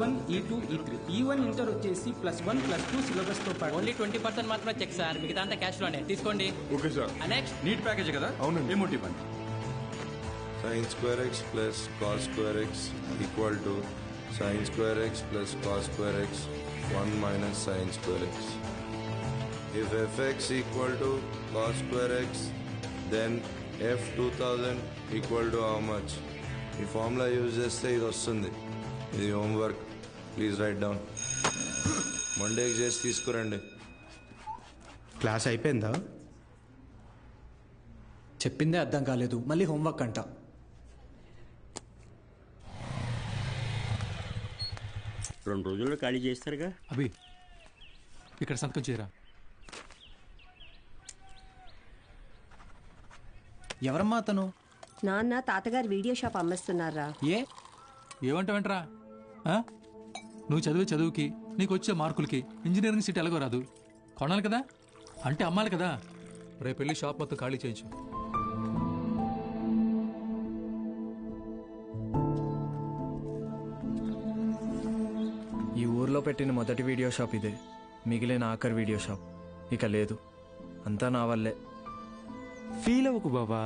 E1, E2, E3. E1 inter వచ్చేసి +1+2 syllabus తో పాటు ఓన్లీ 20% మాత్రమే చెక్ సార్, మిగతా అంతా క్యాష్ లోనే తీసుకోండి. Okay sir. Next NEET package కదా? అవునండి. ఏమోటి ఇవ్వండి. sin square x plus cos square x equal to sin square x plus cos square x 1 minus sin square x. If fx equal to cos square x, then f 2000 equal to how much? ఈ formula use చేస్తే ఇది వస్తుంది. ఇది homework, please right down. మండేకి చేసి తీసుకురండి. Class అయిపోయిందా? చెప్పిందే అర్థం కాలేదు, మళ్ళీ హోంవర్క్ అంట. రెండు రోజుల్లో ఖాళీ చేస్తారుగా. అభి ఇక్కడ సంతకం చేయరా. ఎవరమ్మా అతను? నాన్న తాతగారు వీడియో షాప్ అమ్మేస్తున్నారా? ఏమంటావేంట్రా? నువ్వు చదివే చదువుకి, నీకు వచ్చే మార్కులకి ఇంజనీరింగ్ సీట్ ఎలాగో రాదు. కొనాలి కదా, అంటే అమ్మాలి కదా. రేపు వెళ్ళి షాప్ మొత్తం ఖాళీ చేయించు. ఈ ఊర్లో పెట్టిన మొదటి వీడియో షాప్ ఇదే, మిగిలిన ఆఖరి వీడియో షాప్ ఇక లేదు. అంతా నా వల్లే. ఫీల్ అవ్వకు బాబా,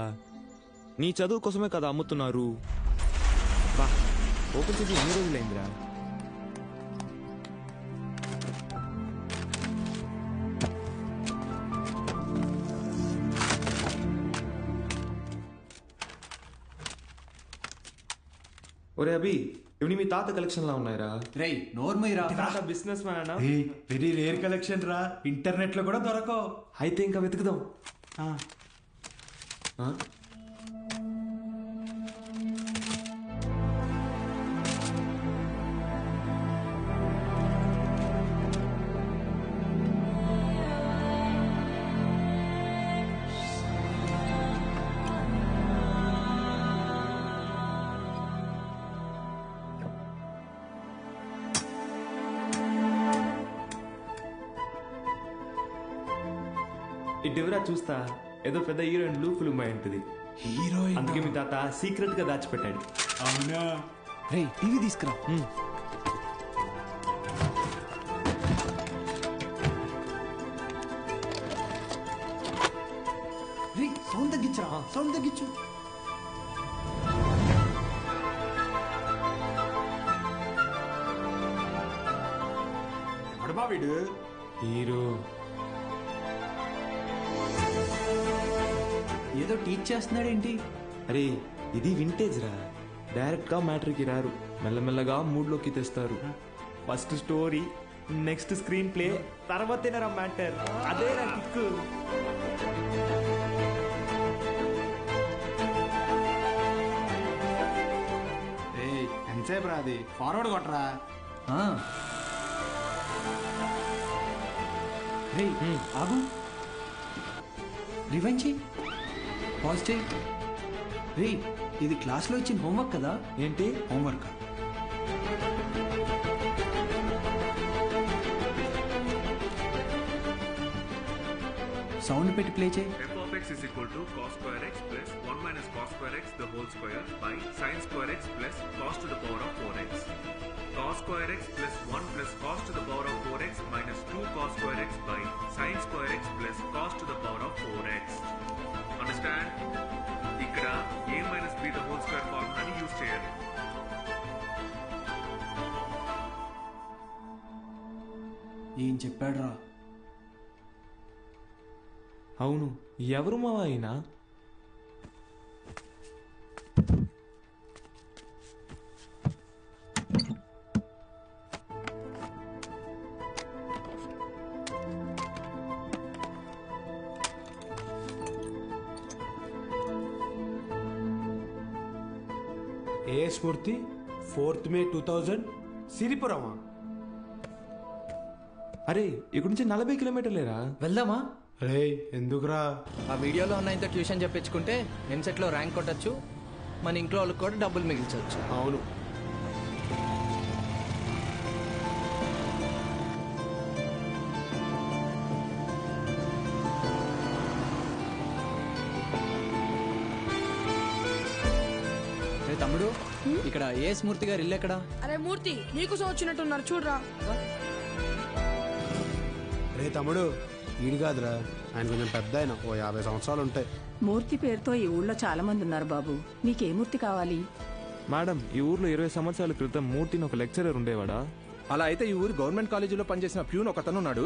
నీ చదువు కోసమే కదా అమ్ముతున్నారు. బా ఓపెన్ చేసి ఎన్ని రోజులైందిరా? ఒరే అభి, ఇవి మీ తాత కలెక్షన్ లా ఉన్నాయిరా. రేయ్ నోర్మయ్యరా, తాత business man. Very rare collection రా, ఇంటర్నెట్ లో కూడా దొరకవు. అయితే ఇంకా వెతుకుదాం. ఇటువరా చూస్తా, ఏదో పెద్ద హీరోయిన్ బ్లూ ఫిల్మ్ అయి ఉంటుంది. హీరోయిన్ అందుకే మీ తాత సీక్రెట్ గా దాచిపెట్టాడు. అవునా? రేయ్ టీవీ తీసుకురా. రేయ్ సౌండ్ తగ్గించరా, సౌండ్ తగ్గించు. ఎవడమా వీడు? హీరో ఏదో టీచ్ చేస్తున్నాడేంటి? అరే ఇది వింటేజ్ రా, డైరెక్ట్ గా మ్యాటర్కి రారు, మెల్లమెల్లగా మూడ్లోకి తెస్తారు. First story, next screenplay, తర్వాతేనరా మ్యాటర్. అదే రా కిక్కు. ఎంతసేపు రాది, ఫార్వర్డ్ కొట్టరా. రేయ్ ఆగు, రివైండ్ చెయ్యి, పాజ్ చెయ్యి. రేయ్ ఇది క్లాస్లో ఇచ్చిన హోంవర్క్ కదా? ఏంటి హోంవర్క్? సౌండ్ పెట్టి ప్లే చేయి. f of x is equal to cos square x plus 1 minus cos square x the whole square by sin square x plus cos to the power of 4x. Cos square x plus 1 plus cos to the power of 4x minus 2 cos square x by sin square x plus cos to the power of 4x. Understand? ఇక్కడ a minus b the whole square ఫార్ములాని use చేయాలి. ఏం చెప్పాడు రా? అవును, ఎవరు మావా అయినా? ఏ స్ఫూర్తి 4th May 2000 సిరిపురమా? అరే ఇక్కడ నుంచి 40 కిలోమీటర్లేరా. వెళ్దామా? రే ఎందుకురా? ఆ వీడియోలో ఉన్న ఇంత ట్యూషన్ చెప్పించుకుంటే ఎంసెట్లో ర్యాంక్ కొట్టచ్చు, మన ఇంట్లో వాళ్ళకి కూడా డబ్బులు మిగిల్చవచ్చు. అవును. తమ్ముడు ఇక్కడ ఏ స్మూర్తి గారు ఇల్లు ఎక్కడా? అరే మూర్తి నీకోసం వచ్చినట్టున్నారు చూడరా. రే తమ్ముడు ఈడు కాదురా, ఆయన కొంచెం పెద్ద ఆయన, ఓ 50 సంవత్సరాలు ఉంటాయి. మూర్తి పేరుతో ఈ ఊళ్ళో చాలా మంది ఉన్నారు బాబు. నీకే మూర్తి కావాలి? మేడం, ఈ ఊర్లో 20 సంవత్సరాల క్రితం మూర్తిని ఒక లెక్చరర్ ఉండేవాడా? అలా అయితే ఈ ఊరు గవర్నమెంట్ కాలేజీలో పనిచేసిన ప్యూన్ ఒకతను ఉన్నాడు.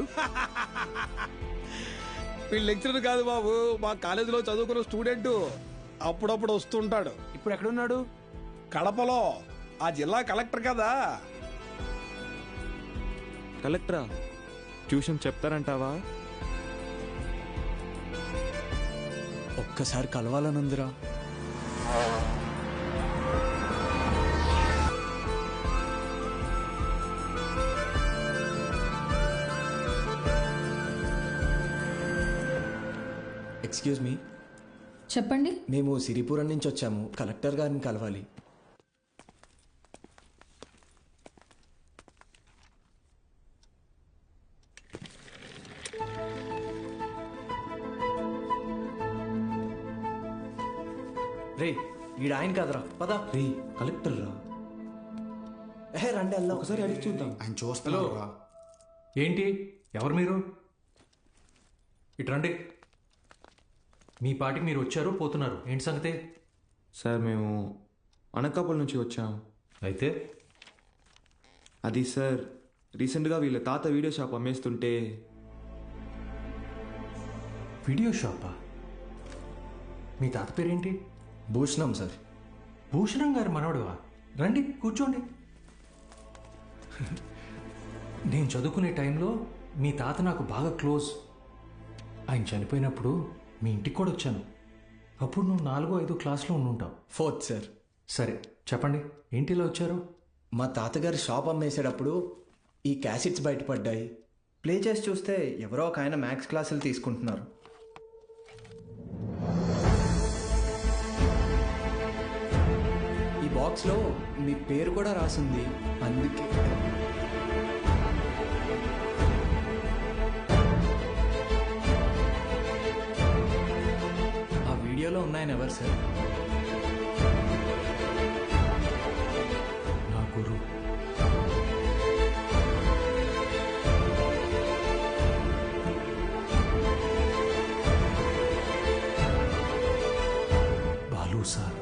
వీళ్ళు లెక్చరర్ కాదు బాబు, మా కాలేజీలో చదువుకున్న స్టూడెంట్. అప్పుడప్పుడు వస్తుంటాడు. ఇప్పుడు ఎక్కడున్నాడు? కడపలో, ఆ జిల్లా కలెక్టర్ కదా. కలెక్టరా? ట్యూషన్ చెప్తారంటావా? ఒక్కసారి కలవాలనుందిరా. Excuse me. చెప్పండి. మేము సిరిపురం నుంచి వచ్చాము, కలెక్టర్ గారిని కలవాలి. రే ఈడ ఆయన కాదరా, పద. రే కలెక్టర్ రా. రండి అల్లా, ఒకసారి అడిగి చూద్దాం. ఆయన చూస్తున్నాడు. ఏంటి, ఎవరు మీరు? ఇటు రండి. మీ పాటికి మీరు వచ్చారు, పోతున్నారు. ఏంటి సంగతి? సార్ మేము అనకాపల్లి నుంచి వచ్చాము. అయితే అది సార్, రీసెంట్గా వీళ్ళ తాత వీడియో షాప్ అమ్మేస్తుంటే. వీడియో షాపా? మీ తాత పేరేంటి? భూషణం సార్. భూషణం గారు మనవడువా? రండి కూర్చోండి. నేను చదువుకునే టైంలో మీ తాత నాకు బాగా క్లోజ్. ఆయన చనిపోయినప్పుడు మీ ఇంటికి కూడా వచ్చాను. అప్పుడు నువ్వు 4వ 5వ క్లాస్లో ఉండుంటావు. 4th sir. సరే చెప్పండి, ఏంటి ఇలా వచ్చారు? మా తాతగారి షాప్ అమ్మేసేటప్పుడు ఈ క్యాసెట్స్ బయటపడ్డాయి. ప్లే చేసి చూస్తే ఎవరో ఒక ఆయన మ్యాథ్స్ క్లాసులు తీసుకుంటున్నారు. ఈ బాక్స్లో మీ పేరు కూడా రాసింది, అందుకే. ఆ వీడియోలో ఉన్నాయని ఎవరు సార్? నా గురువు. బాలు సార్.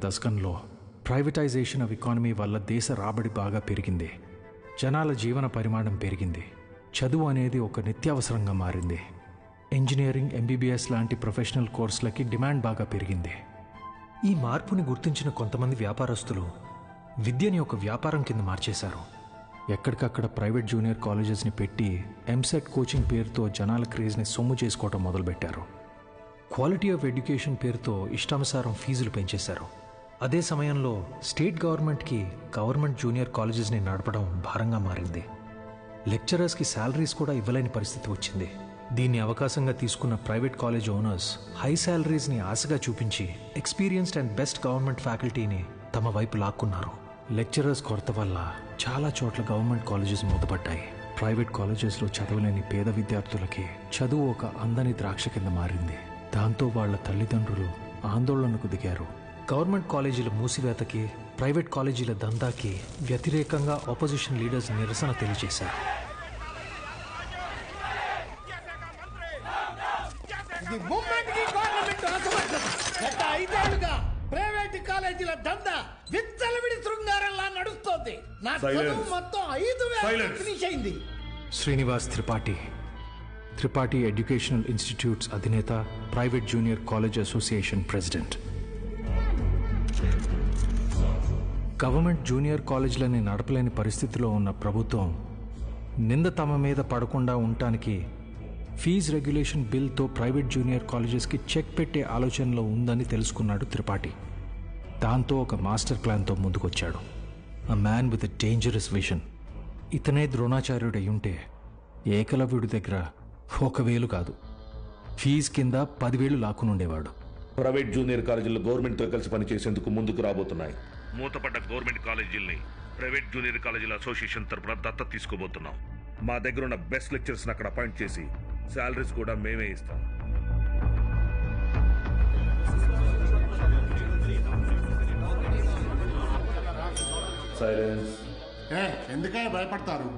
దశకంలో ప్రైవేటైజేషన్ ఆఫ్ ఎకానమీ వల్ల దేశ రాబడి బాగా పెరిగింది. జనాల జీవన పరిమాణం పెరిగింది. చదువు అనేది ఒక నిత్యావసరంగా మారింది. ఇంజనీరింగ్, ఎంబీబీఎస్ లాంటి ప్రొఫెషనల్ కోర్సులకి డిమాండ్ బాగా పెరిగింది. ఈ మార్పుని గుర్తించిన కొంతమంది వ్యాపారస్తులు విద్యని ఒక వ్యాపారం కింద మార్చేశారు. ఎక్కడికక్కడ ప్రైవేట్ జూనియర్ కాలేజెస్ని పెట్టి ఎంసెట్ కోచింగ్ పేరుతో జనాల క్రేజ్ని సొమ్ము చేసుకోవటం మొదలుపెట్టారు. క్వాలిటీ ఆఫ్ ఎడ్యుకేషన్ పేరుతో ఇష్టానుసారం ఫీజులు పెంచేశారు. అదే సమయంలో స్టేట్ గవర్నమెంట్కి గవర్నమెంట్ జూనియర్ కాలేజెస్ని నడపడం భారంగా మారింది. లెక్చరర్స్కి శాలరీస్ కూడా ఇవ్వలేని పరిస్థితి వచ్చింది. దీన్ని అవకాశంగా తీసుకున్న ప్రైవేట్ కాలేజ్ ఓనర్స్ హై శాలరీస్ని ఆశగా చూపించి ఎక్స్పీరియన్స్డ్ అండ్ బెస్ట్ గవర్నమెంట్ ఫ్యాకల్టీని తమ వైపు లాక్కున్నారు. లెక్చరర్స్ కొరత వల్ల చాలా చోట్ల గవర్నమెంట్ కాలేజెస్ మూతపడ్డాయి. ప్రైవేట్ కాలేజెస్లో చదవలేని పేద విద్యార్థులకి చదువు ఒక అందని ద్రాక్ష కింద మారింది. దాంతో వాళ్ల తల్లిదండ్రులు ఆందోళనకు దిగారు. గవర్నమెంట్ కాలేజీల మూసివేతకి, ప్రైవేట్ కాలేజీల దందాకి వ్యతిరేకంగా ఆపోజిషన్ లీడర్స్ నిరసన తెలియజేశారు. ప్రైవేట్ కాలేజీల దందా విచ్చలవిడి శృంగారంలా నడుస్తోంది. నా చదువు మొత్తం 5,000 ఫినిష్ అయింది. శ్రీనివాస్ త్రిపాఠి ఎడ్యుకేషనల్ ఇన్స్టిట్యూట్స్ అధినేత, private junior college association president. Government junior కాలేజీలని నడపలేని పరిస్థితిలో ఉన్న ప్రభుత్వం నింద తమ మీద పడకుండా ఉండటానికి ఫీజు రెగ్యులేషన్ బిల్తో ప్రైవేట్ జూనియర్ కాలేజెస్కి చెక్ పెట్టే ఆలోచనలో ఉందని తెలుసుకున్నాడు త్రిపాఠి. దాంతో ఒక మాస్టర్ ప్లాన్తో ముందుకొచ్చాడు. A man with a dangerous vision. ఇతనే ద్రోణాచార్యుడు అయ్యుంటే ఏకలవ్యుడి దగ్గర 1,000 కాదు, ఫీజు కింద 10,000 లాక్కునుండేవాడు. ప్రైవేట్ జూనియర్ కాలేజీలు గవర్నమెంట్తో కలిసి పనిచేసేందుకు ముందుకు రాబోతున్నాయి. మూతపడ్డ గవర్నమెంట్ కాలేజీల్ని ప్రైవేట్ జూనియర్ కాలేజీల అసోసియేషన్ తరపున దత్తత తీసుకోబోతున్నాం. మా దగ్గర ఉన్న బెస్ట్ లెక్చర్స్ని అక్కడ అపాయింట్ చేసి శాలరీస్ కూడా మేమే ఇస్తాం. సైలెన్స్. ఎందుకే భయపడతారు?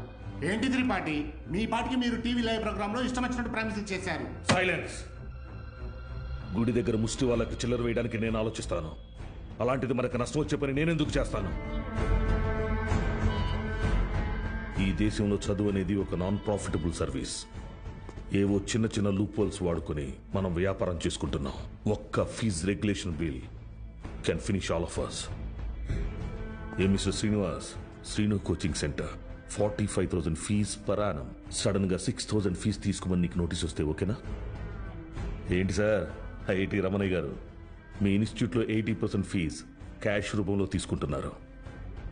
ఏంటి త్రిపాఠి, మీ పాటికి మీరు టీవీ లైవ్ ప్రోగ్రామ్ లో ఇష్టం వచ్చినట్టు ప్రామిసులు చేశారు. సైలెన్స్. గుడి దగ్గర ముష్టి వాళ్ళకి చిల్లర వేయడానికి నేను ఆలోచిస్తాను. అలాంటిది మనకు నష్టం వచ్చే పని నేనెందుకు చేస్తాను? ఈ దేశంలో చదువు అనేది ఒక నాన్ ప్రాఫిటబుల్ సర్వీస్. ఏవో చిన్న చిన్న లూప్ హోల్స్ వాడుకొని మనం వ్యాపారం చేసుకుంటున్నాం. ఒక్క fee regulation bill can finish all of us. ఏ mister Srinivas, Srinu coaching centre 45,000 fee per annum. సడన్ గా 6,000 ఫీజు తీసుకోమని నీకు నోటీస్ వస్తే ఓకేనా? ఏంటి సార్, ఐఐటి రమణయ్య గారు, మీ ఇన్స్టిట్యూట్లో 80% ఫీజు క్యాష్ రూపంలో తీసుకుంటున్నారు.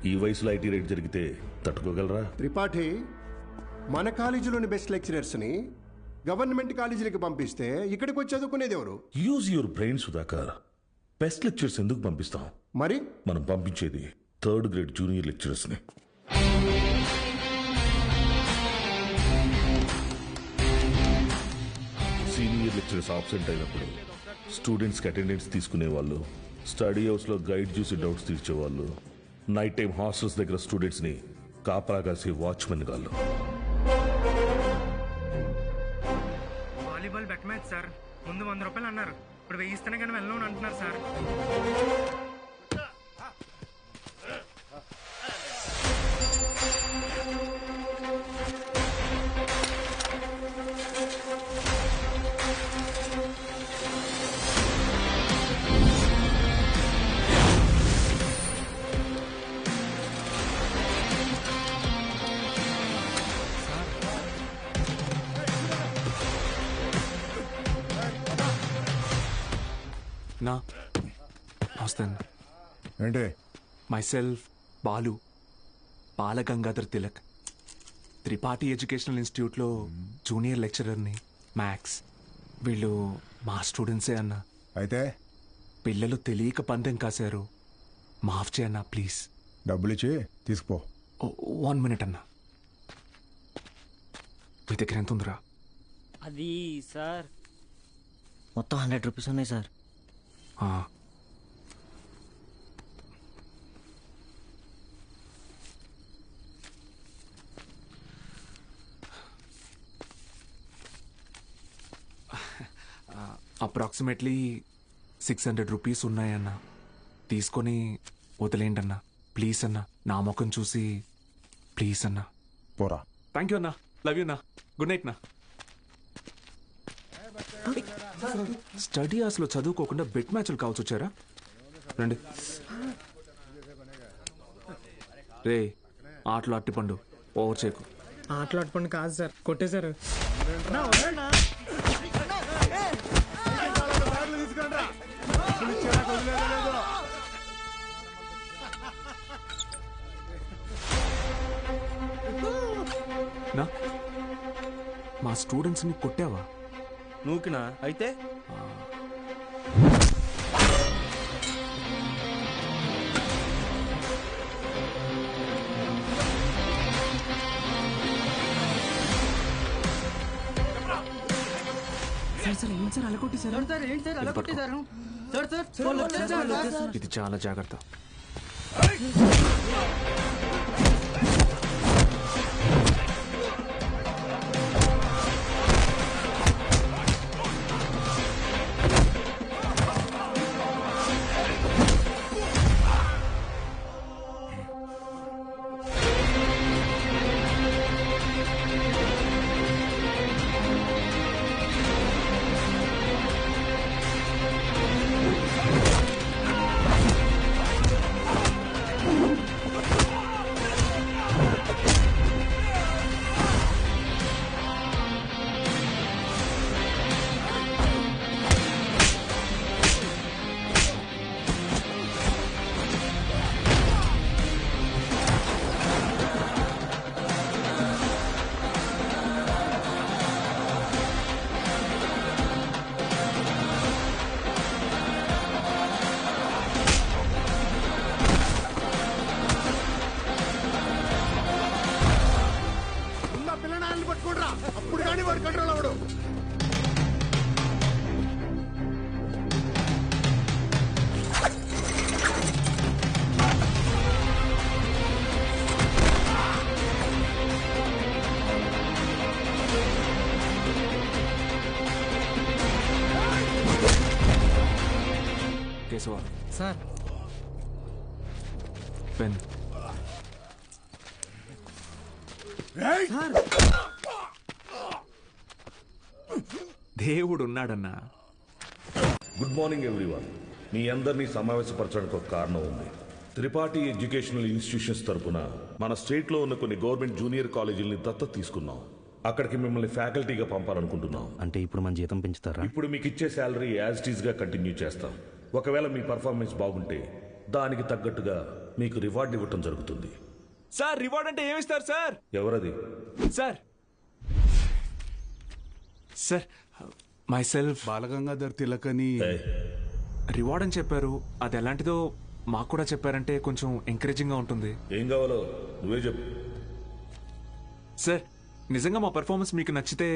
ఈ వయసులో ఐటీ రేట్ జరిగితే తట్టుకోగలరా? త్రిపాఠి, మన కాలేజీలోని బెస్ట్ లెక్చరర్స్ని గవర్నమెంట్ కాలేజీలకు పంపిస్తే ఇక్కడికి వచ్చి చదువుకునేది ఎవరు? Use your brain Sudhakar. Best lectures ఎందుకు పంపిస్తాం? మరి మనం పంపించేది 3rd గ్రేడ్ జూనియర్ లెక్చరర్స్ని. సీనియర్ లెక్చరర్స్ ఆబ్సెంట్ అయినప్పుడు స్టూడెంట్స్కి అటెండెన్స్ తీసుకునే వాళ్ళు, స్టడీ హౌస్లో గైడ్ చూసి డౌట్స్ తీర్చేవాళ్ళు, నైట్ టైం హాస్టల్స్ దగ్గర స్టూడెంట్స్ని కాపలా కాసే వాచ్మెన్ గాళ్ళు. Volleyball bet match sir. ముందు 100 రూపాయలు అన్నారు, ఇప్పుడు 1000 ఇస్తేనే కానీ వెళ్ళను అంటున్నారు సార్. నా వస్తాను. ఏంటి? మైసెల్ఫ్ బాలు, బాలగంగాధర్ తిలక్, త్రిపాఠి ఎడ్యుకేషనల్ ఇన్స్టిట్యూట్లో జూనియర్ లెక్చరర్ని. మ్యాథ్స్. వీళ్ళు మా స్టూడెంట్సే అన్న. అయితే పిల్లలు తెలియక పందెం కాశారు, మాఫ్ చేయన్నా ప్లీజ్. డబ్బులు ఇచ్చి తీసుకుపో. 1 మినిట్ అన్నా. మీ దగ్గర ఎంత ఉందిరా? అది సార్ మొత్తం 100 రూపీస్ ఉన్నాయి సార్. Approximately 600 rupees ఉన్నాయన్నా. తీసుకొని వదిలేండన్నా ప్లీజ్ అన్నా. నా ముఖం చూసి ప్లీజ్ అన్నా. పోరా. థ్యాంక్ యూ అన్నా. లవ్ యూ అన్నా. గుడ్ నైట్ నా. స్టడీ అవర్స్లో చదువుకోకుండా బెట్ మ్యాచ్లు కావచ్చు వచ్చారా? రండి. రే, ఆటలు అట్టిపండు, ఓవర్ చేయకు. ఆటలు అట్టుపండు కాదు సార్, కొట్టేశారు. నా మా స్టూడెంట్స్ని కొట్టావా? నూకినా అయితే? ఇది చాలా జాగ్రత్త. వాడు కంట్రోల్ అవడు. Keshava sir pen. దేవుడు ఉన్నాడన్నా. Good morning everyone. మీ అందరినీ సమావేశపరచడానికి ఒక కారణం ఉంది. త్రిపాఠి ఎడ్యుకేషనల్ ఇన్స్టిట్యూషన్స్ తరపున మన స్టేట్లో ఉన్న కొన్ని గవర్నమెంట్ జూనియర్ కాలేజీలని దత్తత తీసుకున్నాం. అక్కడికి మిమ్మల్ని ఫ్యాకల్టీగా పంపాలనుకుంటున్నాం. అంటే ఇప్పుడు మన జీతం పెంచుతారా? ఇప్పుడు మీకు ఇచ్చే శాలరీ యాజ్ ఇట్ ఈస్ గా కంటిన్యూ చేస్తాం. ఒకవేళ మీ పర్ఫార్మెన్స్ బాగుంటే దానికి తగ్గట్టుగా మీకు రివార్డ్ ఇవ్వటం జరుగుతుంది. సార్ రివార్డ్ అంటే ఏమిస్తారు సార్? ఎవరది? Sir sir myself Balagangadhar Tilak అని రివార్డ్ అని చెప్పారు. అది ఎలాంటిదో మాకు కూడా చెప్పారంటే కొంచెం ఎంకరేజింగ్ గా ఉంటుంది. ఏం కావాలో నువ్వే చెప్పు. సార్ నిజంగా మా పెర్ఫార్మెన్స్ మీకు నచ్చితే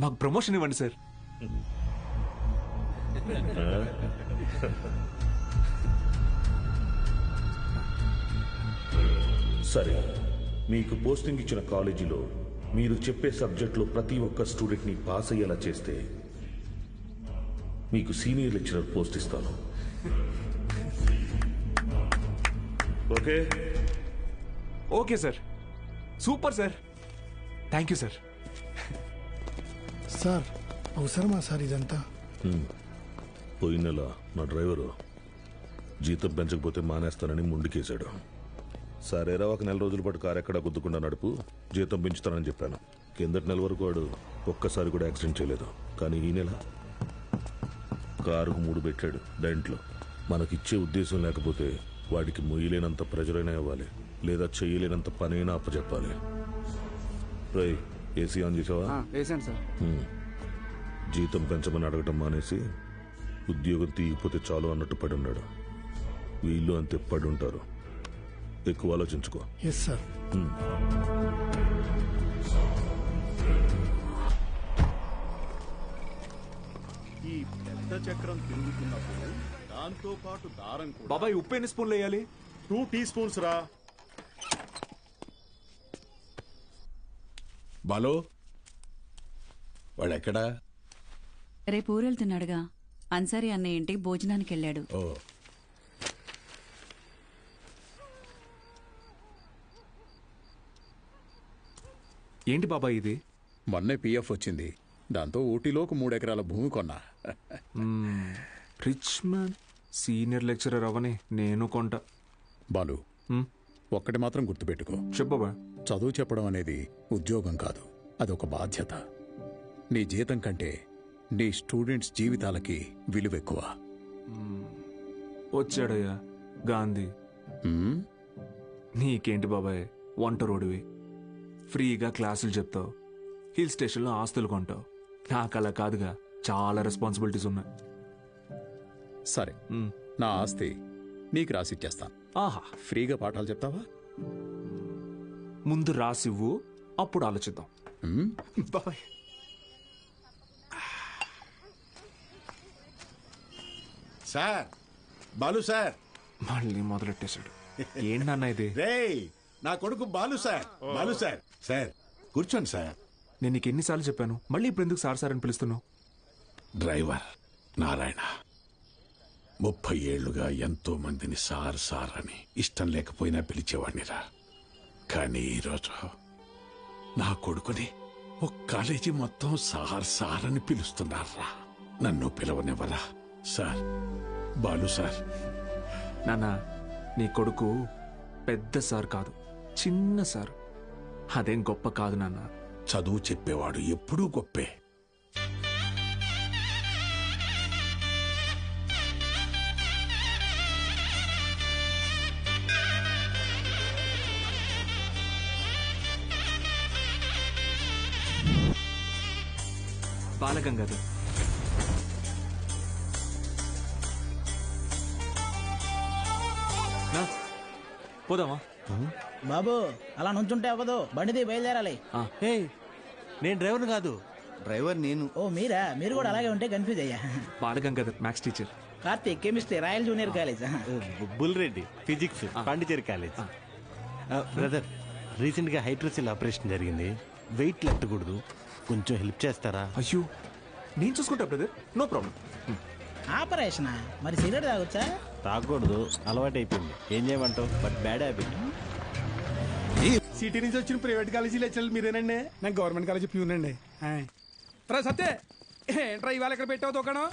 మాకు ప్రమోషన్ ఇవ్వండి సార్. సరే, మీకు పోస్టింగ్ ఇచ్చిన కాలేజీలో మీరు చెప్పే సబ్జెక్టులో ప్రతి ఒక్క స్టూడెంట్ని పాస్ అయ్యేలా చేస్తే మీకు సీనియర్ లెక్చరర్ పోస్ట్ ఇస్తాను. Okay? Okay sir. Super sir. Thank you sir. Sir అవసరమా సార్ ఇదంతా? పోయిన నెల నా డ్రైవరు జీతం పెంచకపోతే మానేస్తానని ముందుకేశాడు. సరేరా, ఒక నెల రోజుల పాటు కారు ఎక్కడా గుద్దుకుండా నడుపు, జీతం పెంచుతానని చెప్పాను. కిందటి నెల వరకు వాడు ఒక్కసారి కూడా యాక్సిడెంట్ చేయలేదు. కానీ ఈ నెల కారుకు 3 పెట్టాడు. దాంట్లో మనకిచ్చే ఉద్దేశం లేకపోతే వాడికి మొయ్యలేనంత ప్రెజరైనా ఇవ్వాలి, లేదా చేయలేనంత పనైనా అప్పచెప్పాలి. రై, ఏసీ ఆన్ చేసావా? వేసాను సార్. జీతం పెంచమని అడగటం మానేసి ఉద్యోగం తీయకపోతే చాలు అన్నట్టు పడి ఉన్నాడు. వీళ్ళు అంతే పడి ఉంటారు. ఎక్కువ ఆలోచించుకో. Yes sir. ఈ పెద్ద చక్రం తిరుగుతున్నప్పుడు దాంతో పాటు దారం కూడా. బాబాయ్ ఉప్పు ఎన్ని స్పూన్లు వేయాలి? 2 టీ స్పూన్స్ రా. బాలో వాడెక్కడా? రేపు ఊరెళ్తున్నాడుగా. అన్సారీ అన్నయ్య ఇంటికి భోజనానికి వెళ్ళాడు. ఓ, ఏంటి బాబాయ్ ఇది? మొన్నే పిఎఫ్ వచ్చింది. దాంతో ఊటీలోకి 3 ఎకరాల భూమి కొన్నా. Rich man. సీనియర్ లెక్చరర్ అవని నేను కొంట. బాలు, ఒక్కటి మాత్రం గుర్తుపెట్టుకో. చెప్పబా. చదువు చెప్పడం అనేది ఉద్యోగం కాదు, అదొక బాధ్యత. నీ జీతం కంటే నీ స్టూడెంట్స్ జీవితాలకి విలువ ఎక్కువ. వచ్చాడయ్యా గాంధీ. నీకేంటి బాబాయ్, వంట రోడివి, ఫ్రీగా క్లాసులు చెప్తావు, హిల్ స్టేషన్లో ఆస్తులు కొంటావు. నాకు అలా కాదుగా, చాలా రెస్పాన్సిబిలిటీస్ ఉన్నాయి. సరే, నా ఆస్తి నీకు రాసిచ్చేస్తాను. ఆహా, ఫ్రీగా పాఠాలు చెప్తావా? ముందు రాసివ్వు, అప్పుడు ఆలోచిద్దాం. బాబాయ్. Sir, Balu sir. మళ్ళీ మొదలెట్టేశాడు. ఏంటన్నా ఇది? రేయ్, నా కొడుకు Balu sir. Balu sir. Sir కూర్చోండి సార్. నేను నీకు ఎన్నిసార్లు చెప్పాను, మళ్ళీ ఇప్పుడు ఎందుకు సార్ సార్ అని పిలుస్తున్నావు? డ్రైవర్ నారాయణ 30 ఏళ్లుగా ఎంతో మందిని సార్ సార్ అని ఇష్టం లేకపోయినా పిలిచేవాడినిరా. కానీ ఈరోజు నా కొడుకుని ఒక కాలేజీ మొత్తం సార్ సార్ అని పిలుస్తున్నారా. నన్ను పిలవనివ్వరా సార్? బాలు సార్. నాన్న, నీ కొడుకు పెద్ద సార్ కాదు, చిన్న సార్. అదేం గొప్ప కాదు నాన్న. చదువు చెప్పేవాడు ఎప్పుడూ గొప్పే. బాలగంగాధర్. పోదామా? బాబు అలా నుంచుంటే అవ్వదు, బండిది బయలుదేరాలి. నేను డ్రైవర్ని కాదు. డ్రైవర్ నేను. ఓ మీరా? మీరు కూడా అలాగే ఉంటే కన్ఫ్యూజ్ అయ్యా. Balagangadhar maths teacher. Karthik chemistry, royal junior college. Bulreddy physics, Pondicherry college. Brother, రీసెంట్గా హైడ్రోసిల్ ఆపరేషన్ జరిగింది. వెయిట్ ఎత్తకూడదు, కొంచెం హెల్ప్ చేస్తారా? అయ్యో నేను చూసుకుంటా బ్రదర్, నో ప్రాబ్లం. ఆపరేషన్ మరి సిగరెట్ తాగొచ్చా? తాగకూడదు, అలవాటు అయిపోయింది. ఏం చేయమంటావు? But bad habit. సిటీ నుంచి వచ్చిన ప్రైవేట్ కాలేజీ లెక్చరర్ మీరేనండి? నేను గవర్నమెంట్ కాలేజీ ప్యూనండి. రా సత్తే, ఏంట్రా ఇవాళ ఇక్కడ పెట్టావు దుకాణం?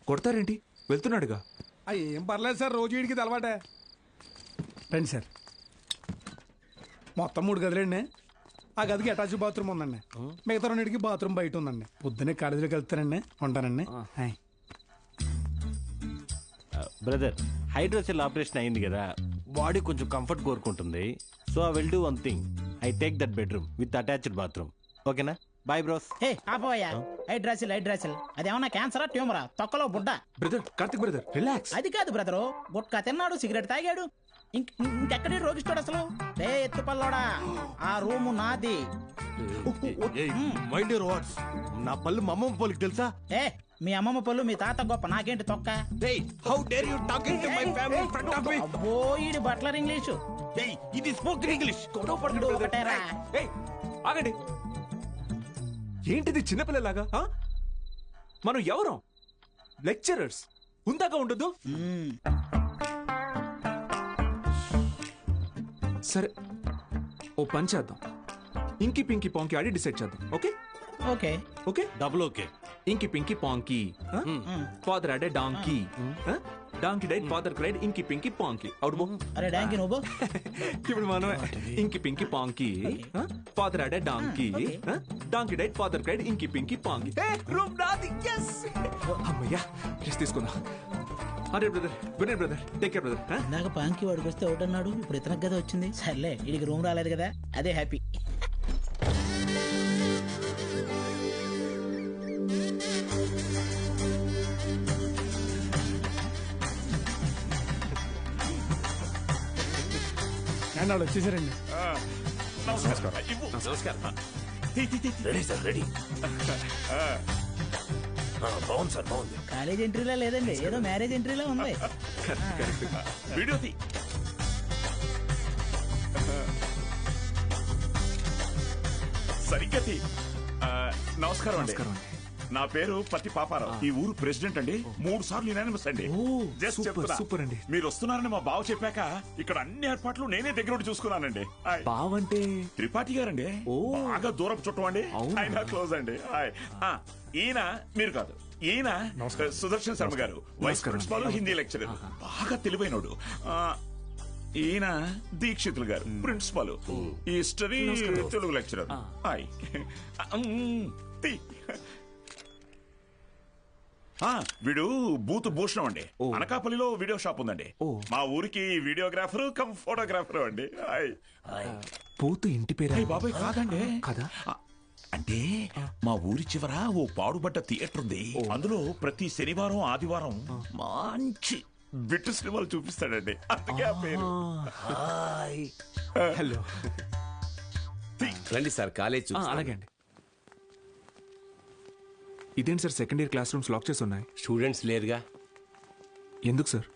కొడతారేంటి? వెళ్తున్నాడుగా. ఏం పర్లేదు సార్, రోజు వీడికి ఇది అలవాటే. రండి సార్. మొత్తం 3 గదులండి. ఆ గదికి అటాచ్ బాత్రూమ్ ఉందండి. మిగతా 2కి బాత్రూమ్ బయట ఉందండి. పొద్దున్నే కాలేజీలోకి వెళ్తానండి. ఉంటానండి. బ్రదర్, హైడ్రోసెల్ ఆపరేషన్ అయింది కదా, బాడీ కొంచెం కంఫర్ట్ కోరుకుంటుంది. So I will do one thing, I take that bedroom with attached bathroom. ఓకేనా? Bye bros. హే ఆపోయా, హైడ్రాసిల్ అదేమన్నా క్యాన్సరా ట్యూమరా? తొక్కలో బుడ్డ. Brother, Karthik brother, relax. అది కాదు బ్రదరు, గుట్కా తిన్నాడు, సిగరెట్ తాగాడు, ఇంకెక్కడే రోగిస్తాడు అసలు. రే ఎత్తు పల్లోడా, ఆ రూము నాది. Mind your words. నా పళ్ళు మా అమ్మమ్మ పోలికి తెలుసా? ఏ మీ అమ్మమ్మ పళ్ళు మీ తాత గొప్ప, నాకేంటి తొక్క? How dare you talking to my family in front of me? అబ్బో ఈడి బట్లర్ ఇంగ్లీషు. ఇది స్పోకెన్ ఇంగ్లీష్. ఒకటేరా. ఆగండి, ఏంటిది చిన్నపిల్లలాగా? మనం ఎవరం? లెక్చరర్స్. ఉందాక ఉండదు. సరే, ఓ పని చేద్దాం. ఇంకి పింకి పాంకి ఆడి డిసైడ్ చేద్దాం. Okay okay okay, double okay. Inky pinky ponky. Father had a donkey. Donkey died, father cried, inky pinky పాంకి. Out బో. అరే డాంకీ నువ్వు. ఇప్పుడు మనమే inky pinky ponky. Father had a donkey. Donkey died, father cried, inky pinky ponky. Room నాది. yes. అమ్మయ్యా, rest తీసుకుందాం. అరే brother, good night brother, take care brother. ఇందాక పాంకి వాడికి వస్తే ఒకటి అన్నాడు, ఇప్పుడు ఇతనికి కదా వచ్చింది. సర్లే, వీడికి రూమ్ రాలేదు కదా, అదే హ్యాపీ. వాళ్ళు వచ్చేసారండి. Ready sir, ready. బాగుంది సార్, బాగుంది. కాలేజ్ ఎంట్రీలా లేదండి, ఏదో మ్యారేజ్ ఎంట్రీలా ఉంది. వీడియో తీ. సరిగ్గా తీ. నమస్కారం అండి. నా పేరు పత్తి పాపారావు. ఈ ఊరు ప్రెసిడెంట్ అండి. 3 సార్లు యునానిమస్ అండి. జస్ట్ చెప్తున్నా. సూపర్ అండి. మీరు వస్తున్నారని మా బావ చెప్పాక ఇక్కడ అన్ని ఏర్పాట్లు నేనే దగ్గర చూసుకున్నానండి. బావంటే త్రిపాఠి గారండి. బాగా దూరపు చుట్టం అండి. ఆయన క్లోజ్ అండి. ఈయన మీరు కాదు, ఈయన సుదర్శన్ శర్మ గారు, వైస్ ప్రిన్సిపాల్, హిందీ లెక్చరర్, బాగా తెలివైనోడు. ఈయన దీక్షితులు గారు, ప్రిన్సిపాల్, హిస్టరీ తెలుగు లెక్చరర్. వీడు బూత్ భూషణం అండి. అనకాపల్లిలో వీడియో షాప్ ఉందండి. మా ఊరికి వీడియోగ్రాఫర్ కమ్ ఫోటోగ్రాఫర్ అండి. బూత్ ఇంటి పేరు? బాబాయ్ కాదండి. కదా, అంటే మా ఊరి చివర ఓ పాడుబడ్డ థియేటర్ ఉంది. అందులో ప్రతి శనివారం ఆదివారం మంచి బిట్టు సినిమాలు చూపిస్తాడండి. అందుకే ఆ పేరు. హలో, రండి సార్, కాలేజ్. అలాగే అండి. ఇదేంటి sir, second year class rooms lock చేసి ఉన్నాయి? స్టూడెంట్స్ లేరుగా. ఎందుకు సార్?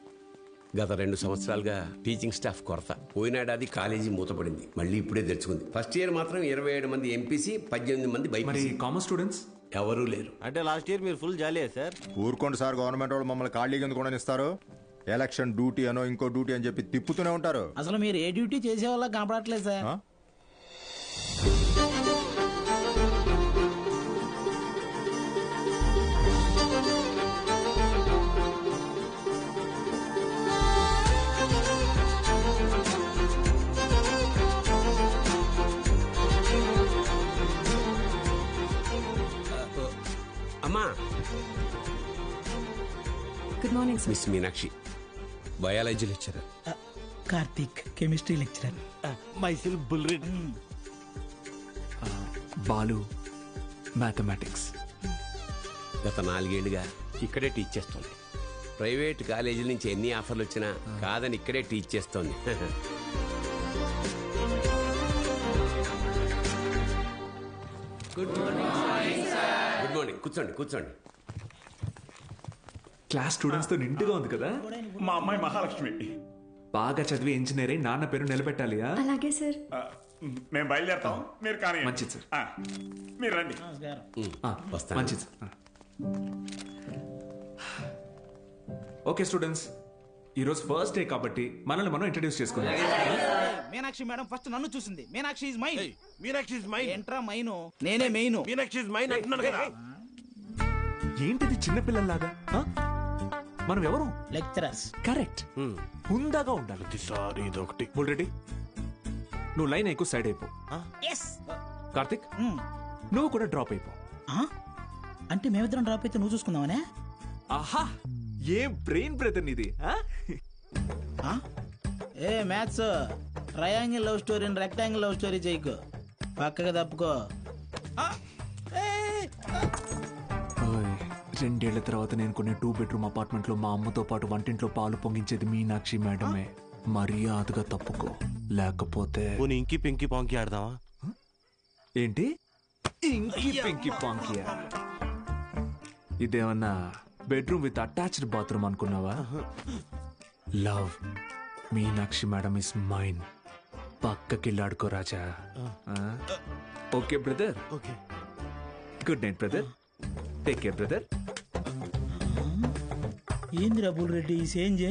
గత 2 సంవత్సరాలుగా టీచింగ్ స్టాఫ్ కొరత. పోయినాడాది కాలేజీ మూతపడింది, మళ్ళీ ఇప్పుడే తెరుచుకుంది. ఫస్ట్ ఇయర్ మాత్రం 27 మంది ఎంపీసీ, 18 మంది బైపీసీ. కామర్స్ స్టూడెంట్స్ ఎవరూ లేరు. అంటే లాస్ట్ ఇయర్ మీరు ఫుల్ జాలీయా సార్? ఊరుకోండి సార్, గవర్నమెంట్ వాళ్ళు మమ్మల్ని ఖాళీగా ఎందుకు కూడా ఇస్తారు? ఎలక్షన్ డ్యూటీ అనో ఇంకో డ్యూటీ అని చెప్పి తిప్పుతూనే ఉంటారు. అసలు మీరు ఏ డ్యూటీ చేసే వాళ్ళ కనపడట్లేదు సార్. అమ్మా. Good morning sir. Miss Meenakshi, biology lecturer. Karthik, chemistry lecturer. Myself బుల్రెడ్. బాలు, మ్యాథమెటిక్స్. గత 4 ఏళ్లుగా ఇక్కడే టీచ్ చేస్తోంది. ప్రైవేట్ కాలేజీల నుంచి ఎన్ని ఆఫర్లు వచ్చినా కాదని ఇక్కడే టీచ్ చేస్తోంది. Good morning. కూర్చోండి. క్లాస్ స్టూడెంట్స్ తో నిండుగా ఉంది కదా. మా అమ్మాయి మహాలక్ష్మి. బాగా చదివి ఇంజనీర్ అయి నాన్న పేరు నిలబెట్టాలి. అలాగే సార్. మేము బయలుదేరుతాం, మీరు కానీ. మంచిది సార్. మీరు రండి. మంచిది సార్. ఓకే స్టూడెంట్స్, ఈరోజు ఫస్ట్ డే కాబట్టి మనల్ని మనం ఇంట్రడ్యూస్ చేసుకుందాం. మీనాక్షి మేడం ఫస్ట్ నన్ను చూసింది. Meenakshi is mine. Meenakshi is mine. ఎంట్రా మైను, నేనే మెయిన్. మీనాక్షి ఇస్ మైన్ అంటున్నాను కదా. ఏంటిది చిన్నపిల్లల్లాగా? మనం ఎవరు? లెక్చరర్స్. కరెక్ట్. హుందాగా ఉండాలి. సార్ ఇదొకటి. ఆల్రెడీ నువ్వు లైన్ ఎక్కువ సైడ్ అయిపో. కార్తిక్ నువ్వు కూడా డ్రాప్ అయిపో. అంటే మేమిద్దరం డ్రాప్ అయితే నువ్వు చూసుకుందామనే? ఆహా, ఏం బ్రెయిన్ బ్రదర్ నీది. ఏ maths triangle love story rectangle love story చేయకు, పక్కగా తప్పుకో. 2 ఏళ్ల తర్వాత నేను కొనే 2 బెడ్రూమ్ అపార్ట్మెంట్ లో మా అమ్మతో పాటు వంటింట్లో పాలు పొంగించేది మీనాక్షి మేడమే. మర్యాదగా తప్పుకో, లేకపోతే ఇంకి పింకి పాంకి ఆడదామా? ఏంటి ఇంకి పింకి పాంకియా? ఇదేమన్నా బెడ్రూమ్ విత్ అటాచ్డ్ బాత్రూమ్ అనుకున్నావా? Love Meenakshi madam is mine. పక్కకిల్లాడుకో రాజా. Okay brother. Good night brother. Take care brother. ఏంది రబుల్ రెడ్డి ఈ సేంజ్?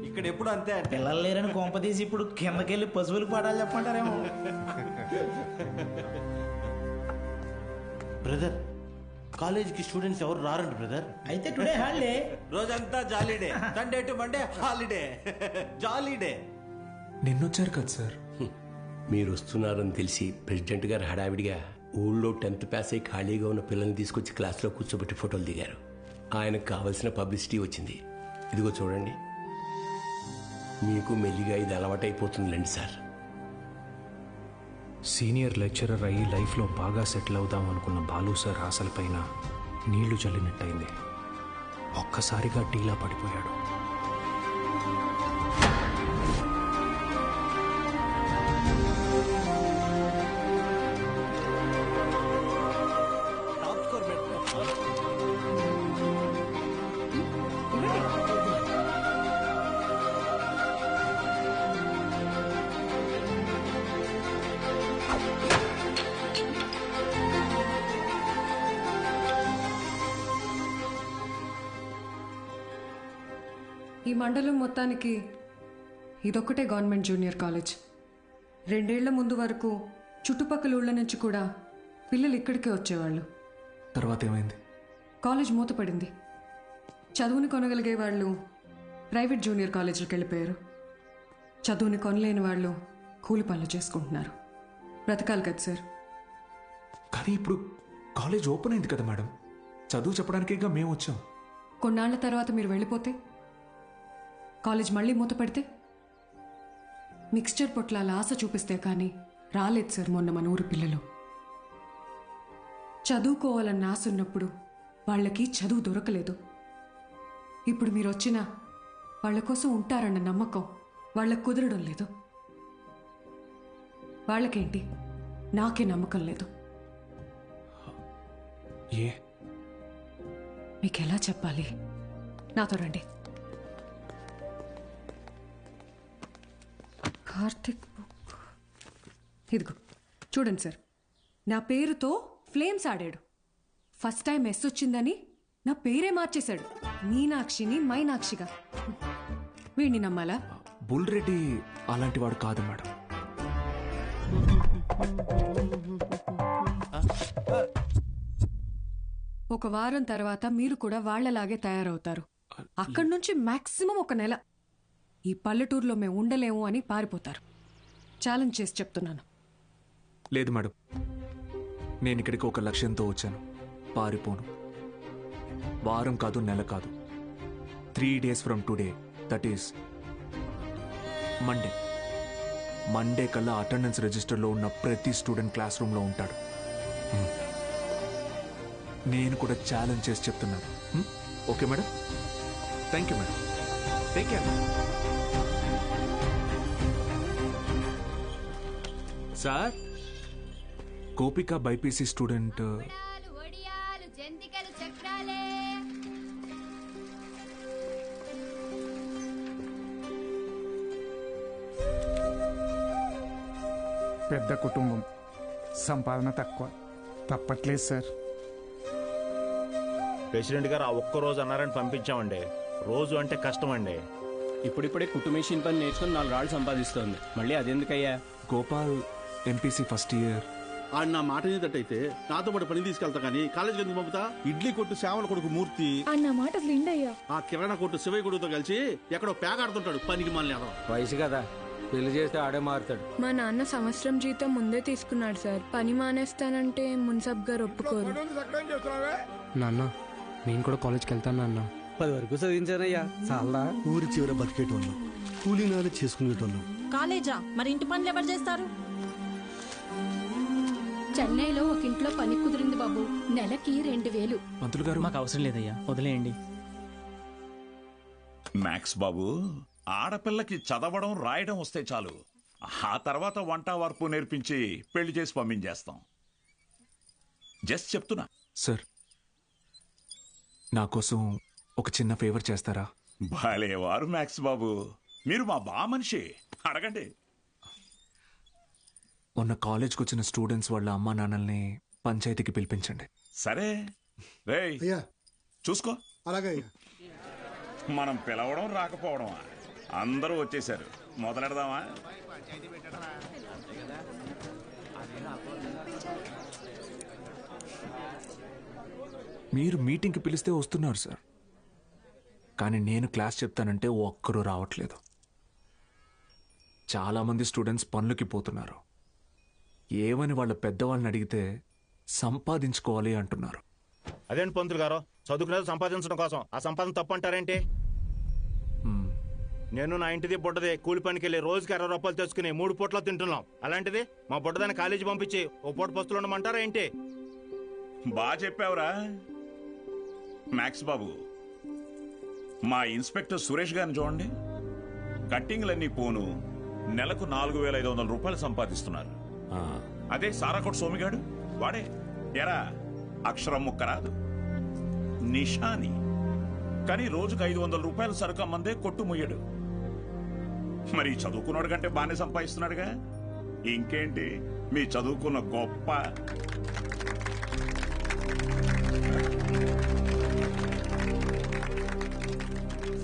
ఇక్కడ ఎప్పుడు అంతే. పిల్లలు లేరని కొంపదీసి ఇప్పుడు కిందకెళ్ళి పశువులకు పాడాలి చెప్పంటారేమో. బ్రదర్, కాలేజీకి స్టూడెంట్స్ ఎవరు రారండి బ్రదర్. అయితే టుడే హాలిడే. రోజంతా jolly day. Sunday to Monday holiday. Jolly day. నిన్నొచ్చారు కదా సార్. మీరు వస్తున్నారని తెలిసి ప్రెసిడెంట్ గారు హడావిడిగా ఊళ్ళో 10th పాస్ అయి ఖాళీగా ఉన్న పిల్లల్ని తీసుకొచ్చి క్లాస్లో కూర్చోబెట్టి ఫోటోలు దిగారు. ఆయనకు కావలసిన పబ్లిసిటీ వచ్చింది. ఇదిగో చూడండి, మీకు మెల్లిగా ఇది అలవాటైపోతుందిలేండి సార్. సీనియర్ లెక్చరర్ అయ్యి లైఫ్లో బాగా సెటిల్ అవుదాం అనుకున్న బాలు సార్ ఆశలపైన నీళ్లు చల్లినట్టయింది. ఒక్కసారిగా టీలా పడిపోయాడు. ఈ మండలం మొత్తానికి ఇదొక్కటే గవర్నమెంట్ జూనియర్ కాలేజ్. 2 ఏళ్ల ముందు వరకు చుట్టుపక్కల ఊళ్ళ నుంచి కూడా పిల్లలు ఇక్కడికే వచ్చేవాళ్ళు. తర్వాత ఏమైంది? కాలేజ్ మూతపడింది. చదువుని కొనగలిగే వాళ్ళు ప్రైవేట్ జూనియర్ కాలేజీలకు వెళ్ళిపోయారు. చదువుని కొనలేని వాళ్ళు కూలి పనులు చేసుకుంటున్నారు. బ్రతకాలి కదా సార్. కానీ ఇప్పుడు కాలేజ్ ఓపెన్ అయింది కదా మేడం. చదువు చెప్పడానికేగా మేము వచ్చాం. కొన్నాళ్ల తర్వాత మీరు వెళ్ళిపోతే కాలేజ్ మళ్ళీ మూతపడితే మిక్స్చర్ పొట్లాల ఆశ చూపిస్తే కానీ రాలేదు సార్ మొన్న మన ఊరు పిల్లలు. చదువుకోవాలన్న ఆశ ఉన్నప్పుడు వాళ్ళకి చదువు దొరకలేదు. ఇప్పుడు మీరు వచ్చినా వాళ్ళ కోసం ఉంటారన్న నమ్మకం వాళ్ళకు కుదరడం లేదు. వాళ్ళకేంటి, నాకే నమ్మకం లేదు. మీకెలా చెప్పాలి? నాతో రండి. కార్తిక్ బుక్ ఇదిగో చూడండి సార్. నా పేరుతో ఫ్లేమ్స్ ఆడాడు. ఫస్ట్ టైం ఎస్ వచ్చిందని నా పేరే మార్చేశాడు. మీనాక్షిని మైనాక్షిగా. వీడిని నమ్మాలా? బుల్ రెడ్డి అలాంటి వాడు కాదు మేడం. ఒక వారం తర్వాత మీరు కూడా వాళ్లలాగే తయారవుతారు. అక్కడి నుంచి మాక్సిమం 1 నెల ఈ పల్లెటూరులో మేము ఉండలేము అని పారిపోతారు. ఛాలెంజ్ చేసి చెప్తున్నాను. లేదు మేడం, నేను ఇక్కడికి ఒక లక్ష్యంతో వచ్చాను. పారిపోను. వారం కాదు, నెల కాదు, 3 days from today, that is Monday కల్లా అటెండెన్స్ రిజిస్టర్లో ఉన్న ప్రతి స్టూడెంట్ క్లాస్ రూమ్లో ఉంటాడు. నేను కూడా ఛాలెంజ్ చేసి చెప్తున్నాను. Okay madam? Thank you madam. Take care. Sir, Gopika BiPC student పెద్ద కుటుంబం, సంపాదన తక్కువ, తప్పట్లేదు సార్. ప్రెసిడెంట్ గారు ఆ ఒక్క రోజు అన్నారని పంపించామండి. రోజు అంటే కష్టం అండి. ఇప్పుడిప్పుడే కుట్టు మెషిన్ పని నేర్చుకుని 4 రాళ్ళు సంపాదిస్తోంది. మళ్ళీ అదెందుకయ్యా? Gopal MPC first year. ఆడు నా మాట ఏదట్టయితే నాతో పాటు పని తీసుకెళ్తా కానీ కాలేజీకి ఎందుకు పంపుతా? ఇడ్లీ కొట్టు శ్యామల కొడుకు మూర్తి అన్న మాట అసలు ఇండయ్యా. ఆ కిరాణా కొట్టు శివయ్య కొడుకుతో కలిసి ఎక్కడో పేకాడుతుంటాడు. పనికి మళ్ళీ వయసు కదా, పెళ్లి చేస్తే ఆడే మారుతాడు. మా నాన్న సంవత్సరం జీతం ముందే తీసుకున్నాడు సార్. పని మానేస్తానంటే మున్సబ్ గారు ఒప్పుకోరు. నాన్న, నేను కూడా కాలేజ్కి వెళ్తాను నాన్న. 10 వరకు చదివించానయ్యా. చాలా ఊరి చివర బతికేటోళ్ళు, కూలీనాలు చేసుకునేటోళ్ళు. కాలేజా? మరి ఇంటి పనులు ఎవరు చేస్తారు? చెన్నైలో ఒక ఇంట్లో పని కుదిరింది బాబు, నెలకి 2000. పంతులు గారు, మాకు అవసరం లేదయ్యా, వదిలేయండి. మ్యాక్స్ బాబు, ఆడపిల్లకి చదవడం రాయడం వస్తే చాలు. ఆ తర్వాత వంట వార్పు నేర్పించి పెళ్లి చేసి పంపించేస్తాం. జస్ట్ చెప్తున్నా. సార్, నా కోసం ఒక చిన్న ఫేవర్ చేస్తారా? భలేవారు మ్యాక్స్ బాబు, మీరు మా బా మనిషి, అడగండి. మొన్న కాలేజ్కి వచ్చిన స్టూడెంట్స్ వాళ్ళ అమ్మా నాన్నల్ని పంచాయతీకి పిలిపించండి. సరే రేయ్, చూసుకో. అలాగే. మనం పిలవడం రాకపోవడమా? అందరూ వచ్చేసారు, మొదలెడదామా? మీరు మీటింగ్కి పిలిస్తే వస్తున్నారు సార్, కానీ నేను క్లాస్ చెప్తానంటే ఒక్కరూ రావట్లేదు. చాలామంది స్టూడెంట్స్ పనులకి పోతున్నారు. ఏమని వాళ్ళ పెద్దవాళ్ళని అడిగితే సంపాదించుకోవాలి అంటున్నారు. అదేంటి పంతులు గారు, చదువుకునేది సంపాదించడం కోసం, ఆ సంపాదన తప్పు అంటారేంటి? నేను నా ఇంటిది బుడ్డది కూలి పనికి వెళ్ళి రోజుకి 60 రూపాయలు తెచ్చుకుని 3 పూట్ల తింటున్నాం. అలాంటిది మా బుడ్డదాన్ని కాలేజీ పంపించి ఓ పూట పస్తులు ఉండమంటారా ఏంటి? బాగా చెప్పావురా మ్యాక్స్ బాబు. మా ఇన్స్పెక్టర్ సురేష్ గారిని చూడండి, కట్టింగ్లన్నీ పోను నెలకు 4500 రూపాయలు సంపాదిస్తున్నారు. అదే సారాకోట్ సోమిగాడు, వాడే ఎరా అక్షరం ముక్క రాదు, నిషాని, కానీ రోజుకు 500 రూపాయలు సరుకు అమ్మందే కొట్టు ముయ్యడు. మరి చదువుకున్నాడు కంటే బాగానే సంపాదిస్తున్నాడుగా. ఇంకేంటి మీ చదువుకున్న గొప్ప.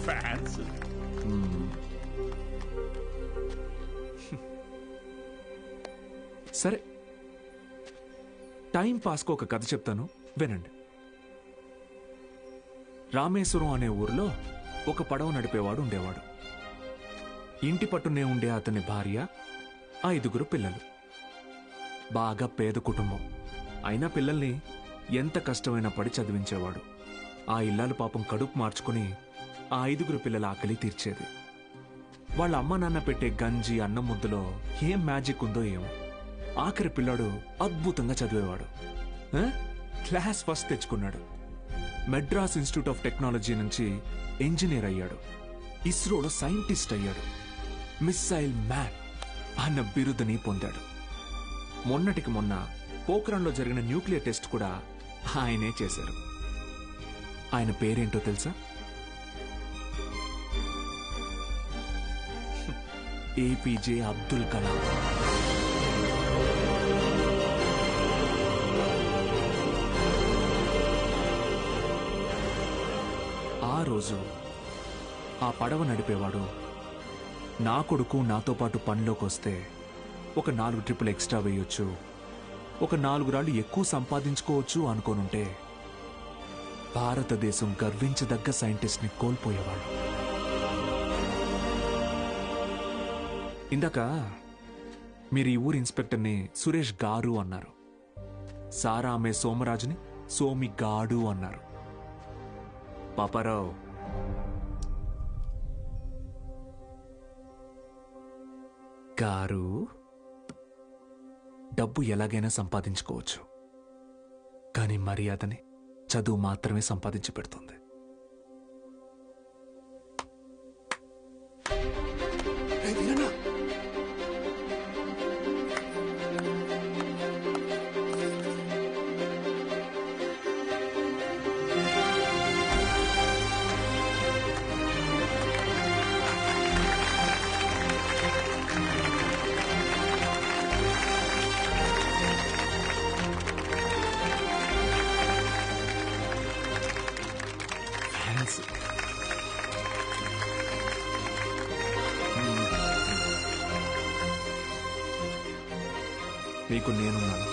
ఫ్యాన్స్. సరే, టైం పాస్కు ఒక కథ చెప్తాను, వినండి. రామేశ్వరం అనే ఊరిలో ఒక పడవ నడిపేవాడు ఉండేవాడు. ఇంటి పట్టునే ఉండే అతని భార్య, 5 పిల్లలు. బాగా పేద కుటుంబం అయినా పిల్లల్ని ఎంత కష్టమైనా పడి చదివించేవాడు. ఆ ఇల్లాలు పాపం కడుపు మార్చుకుని ఆ 5 పిల్లల ఆకలి తీర్చేది. వాళ్ళ అమ్మ నాన్న పెట్టే గంజి అన్నం ముద్దలో ఏం మ్యాజిక్ ఉందో ఏమో, ఆఖరి పిల్లాడు అద్భుతంగా చదివేవాడు. క్లాస్ ఫస్ట్ తెచ్చుకున్నాడు. మెడ్రాస్ ఇన్స్టిట్యూట్ ఆఫ్ టెక్నాలజీ నుంచి ఇంజనీర్ అయ్యాడు. ఇస్రోలో సైంటిస్ట్ అయ్యాడు. మిస్సైల్ మ్యాన్ అన్న బిరుదుని పొందాడు. మొన్నటికి మొన్న పోఖ్రాన్లో జరిగిన న్యూక్లియర్ టెస్ట్ కూడా ఆయనే చేశారు. ఆయన పేరేంటో తెలుసా? ఏపీజే అబ్దుల్ కలాం. ఆ రోజు ఆ పడవ నడిపేవాడు, నా కొడుకు నాతో పాటు పనిలోకి వస్తే ఒక 4 ట్రిప్పులు ఎక్స్ట్రా వేయొచ్చు, ఒక 4 రాళ్ళు ఎక్కువ సంపాదించుకోవచ్చు అనుకోనుంటే భారతదేశం గర్వించదగ్గ సైంటిస్ట్ని కోల్పోయేవాడు. ఇందాక మీరు ఈ ఊరి ఇన్స్పెక్టర్ని సురేష్ గారు అన్నారు. సారా ఆమె సోమరాజుని సోమి గాడు అన్నారు. పాపారావు, గారు డబ్బు ఎలాగైనా సంపాదించుకోవచ్చు, కానీ మర్యాదని చదువు మాత్రమే సంపాదించి పెడుతుంది. మీకు నేనున్నాను,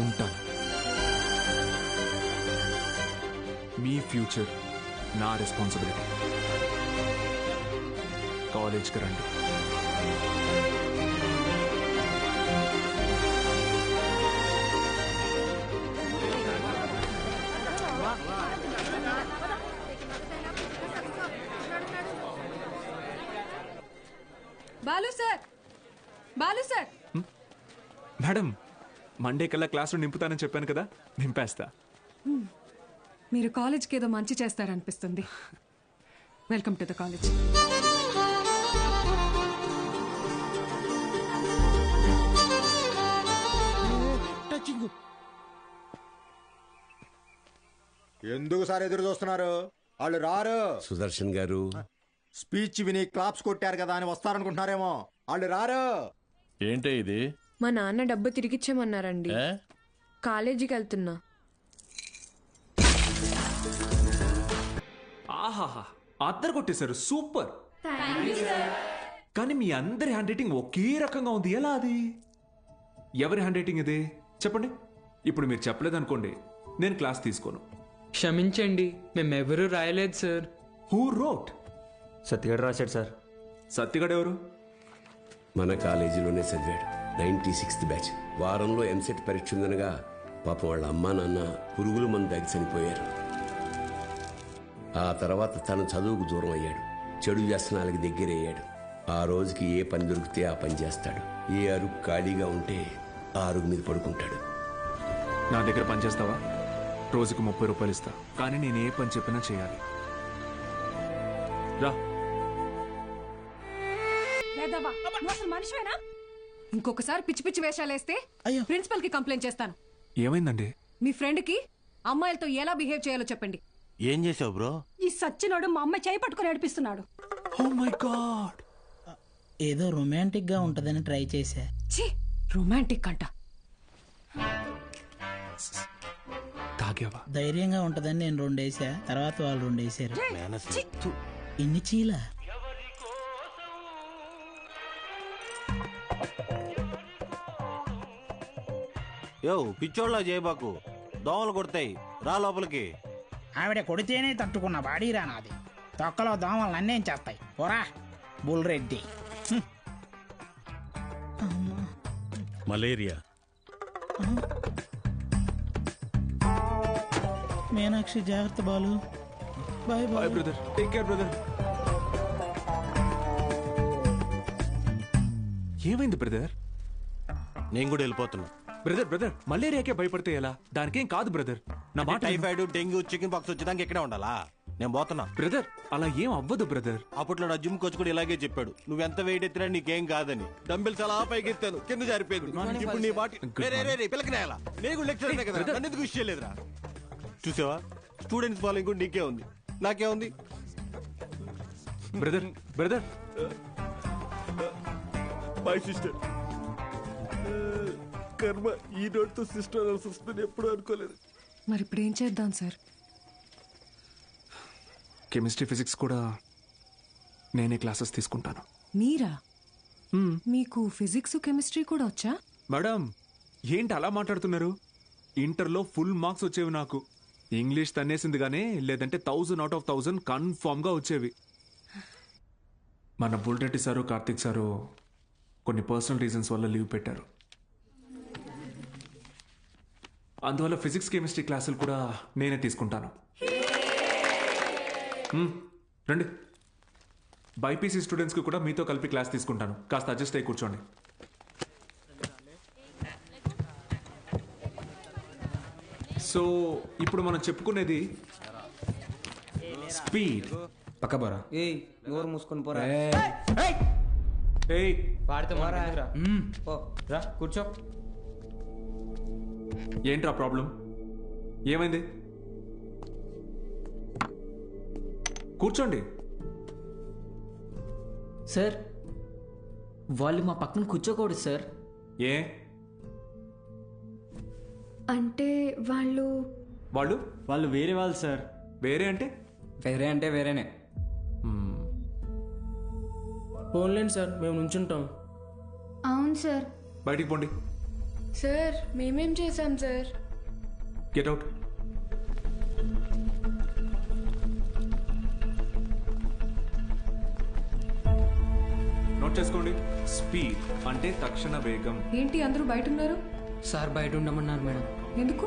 ఉంటాను. మీ ఫ్యూచర్ నా రెస్పాన్సిబిలిటీ. కాలేజ్కి రండి. Balu sir, Balu sir. Madam, Monday కల్లా క్లాసులో నింపుతానని చెప్పాను కదా, నింపేస్తా. మీరు కాలేజ్కి ఏదో మంచి చేస్తారనిపిస్తుంది. Welcome to the college. ఎందుకు సార్ ఎదురు చూస్తున్నారు? వాళ్ళు రారు. సుదర్శన్ గారు స్పీచ్ విని క్లాప్స్ కొట్టారు కదా అని వస్తారనుకుంటున్నారేమో. వాళ్ళు రారు. ఏంటే ఇది? మా నాన్న డబ్బు తిరిగిచ్చేమన్నారండి. కాలేజీకి వెళ్తున్నా. ఆహాహా, అద్దరు కొట్టేశారు, సూపర్. కానీ మీ అందరి హ్యాండ్ రైటింగ్ ఒకే రకంగా ఉంది, ఎలా అది? ఎవరి హ్యాండ్ రైటింగ్ ఇది చెప్పండి. ఇప్పుడు మీరు చెప్పలేదనుకోండి, నేను క్లాస్ తీసుకోను. క్షమించండి, మేమెవరూ రాయలేదు సార్. Who wrote? సత్యగాడు రాశాడు సార్. సత్యగాడు ఎవరు? మన కాలేజీలోనే చదివాడు, 96th బ్యాచ్. వారంలో ఎంసెట్ పరీక్ష ఉందనగా పాపం వాళ్ళ అమ్మా నాన్న పురుగుల మందు దాగి చనిపోయారు. ఆ తర్వాత తన చదువుకు దూరం అయ్యాడు, చెడు వ్యసనాలకి దగ్గరయ్యాడు. ఆ రోజుకి ఏ పని దొరికితే ఆ పని చేస్తాడు. ఏ అరుగు ఖాళీగా ఉంటే ఆ అరుగు మీద పడుకుంటాడు. నా దగ్గర పని చేస్తావా? రోజుకు 30 రూపాయలు ఇస్తా, కానీ నేను ఏ పని చెప్పినా చేయాలి. రా. మనిషివేనా? ఇంకొకసారి పిచ్చి పిచ్చి వేషాలు వేస్తే ప్రిన్సిపల్ కి కంప్లైంట్ చేస్తాను. ఏమైందండి? మీ ఫ్రెండ్ కి అమ్మాయిలతో ఎలా బిహేవ్ చేయాలో చెప్పండి. ఏం చేసావు బ్రో? ఈ సచ్చినోడు మా అమ్మాయి చేయి పట్టుకుని నడిపిస్తున్నాడు. Oh my god. ఏదో రొమాంటిక్ గా ఉంటదని ట్రై చేశా. ఛీ, రొమాంటిక్ అంట. తాగావా? ధైర్యంగా ఉంటదని నేను 2 వేసా, తర్వాత వాళ్ళు 2 వేసారు. ఇన్ని చీల. యో పిచ్చోళ్ళ చేయబాకు, దోమలు కొడతాయి, రా లోపలికి. ఆవిడ కొడితేనే తట్టుకున్న బాడీరా నాది. తొక్కలో దోమలు నన్నేం చేస్తాయి, పోరా బుల్రెడ్డి. మలేరియా. మీనాక్షి జాగ్రత్త Balu. Bye bye brother, take care brother. ఏమైంది బ్రదర్? నేను కూడా వెళ్ళిపోతున్నా. బ్రదర్ మలేరియాకే భయపడితే ఎలా? దానికేం కాదు బ్రదర్. నా మాట. టైఫాయిడ్, డెంగ్యూ, చికెన్ పాక్స్ వచ్చేదానికి ఇక్కడే ఉండాలా? నేను పోతున్నా బ్రదర్. అలా ఏం అవ్వదు బ్రదర్. అప్పట్లో నా జిమ్ కోచ్ కూడా ఇలాగే చెప్పాడు, నువ్వెంత వెయిట్ ఎత్తినా నీకేం కాదని. డంబిల్స్ అలా పైకి ఎత్తాను, కింద జారిపోయింది. ఇప్పుడు నీ మాట పిల్లకినేలా? నేను కూడా లెక్చర్ కదా, నన్ను ఎందుకు విషయం లేదురా? చూసావా, స్టూడెంట్స్ ఫాలోయింగ్ కూడా నీకే ఉంది, నాకే ఉంది. Brother my sister. కర్మ ఈ నోటితో సిస్టర్ అనాల్సి వస్తుంది, ఎప్పుడు అనుకోలేదు. మరి ఇప్పుడు ఏం చేద్దాం సార్? కెమిస్ట్రీ, ఫిజిక్స్ కూడా నేనే క్లాసెస్ తీసుకుంటాను. మీరా? మీకు ఫిజిక్స్, కెమిస్ట్రీ కూడా వచ్చా? మేడం ఏంటి అలా మాట్లాడుతున్నారు? ఇంటర్లో ఫుల్ మార్క్స్ వచ్చేవి నాకు. ఇంగ్లీష్ తన్నేసింది కానీ, లేదంటే 1000 out of 1000 కన్ఫామ్ గా వచ్చేవి. మన బుల్రెడ్డి సారు, కార్తిక్ సారు కొన్ని పర్సనల్ రీజన్స్ వల్ల లీవ్ పెట్టారు. అందువల్ల ఫిజిక్స్ కెమిస్ట్రీ క్లాసులు కూడా నేనే తీసుకుంటాను. రండి. బైపీసీ స్టూడెంట్స్కి కూడా మీతో కలిపి క్లాస్ తీసుకుంటాను. కాస్త అడ్జస్ట్ అయ్యి కూర్చోండి. సో ఇప్పుడు మనం చెప్పుకునేది స్పీడ్. పక్క బరా ఏయ్ నోరు మూసుకొని పోరా. ఏయ్ పాడితే మారా రా కూర్చో. ఏంట్రా ప్రాబ్లం? ఏమైంది? కూర్చోండి. సార్ వాళ్ళు మా పక్కన కూర్చోకూడదు సార్. ఏ అంటే వాళ్ళు వాళ్ళు వాళ్ళు వేరే వాళ్ళు సార్. వేరే అంటే వేరే అంటే వేరేనే. ఫోన్లేండి సార్, మేము నుంచుంటాం. అవును సార్. బయటికి పోండి. సార్ మేమేం చేశాం సార్? Get out. నోట్ చేసుకోండి. స్పీడ్ అంటే తక్షణ వేగం. ఏంటి అందరూ బయట ఉన్నారు? సార్ బయట ఉండమన్నారు మేడం. ఎందుకు?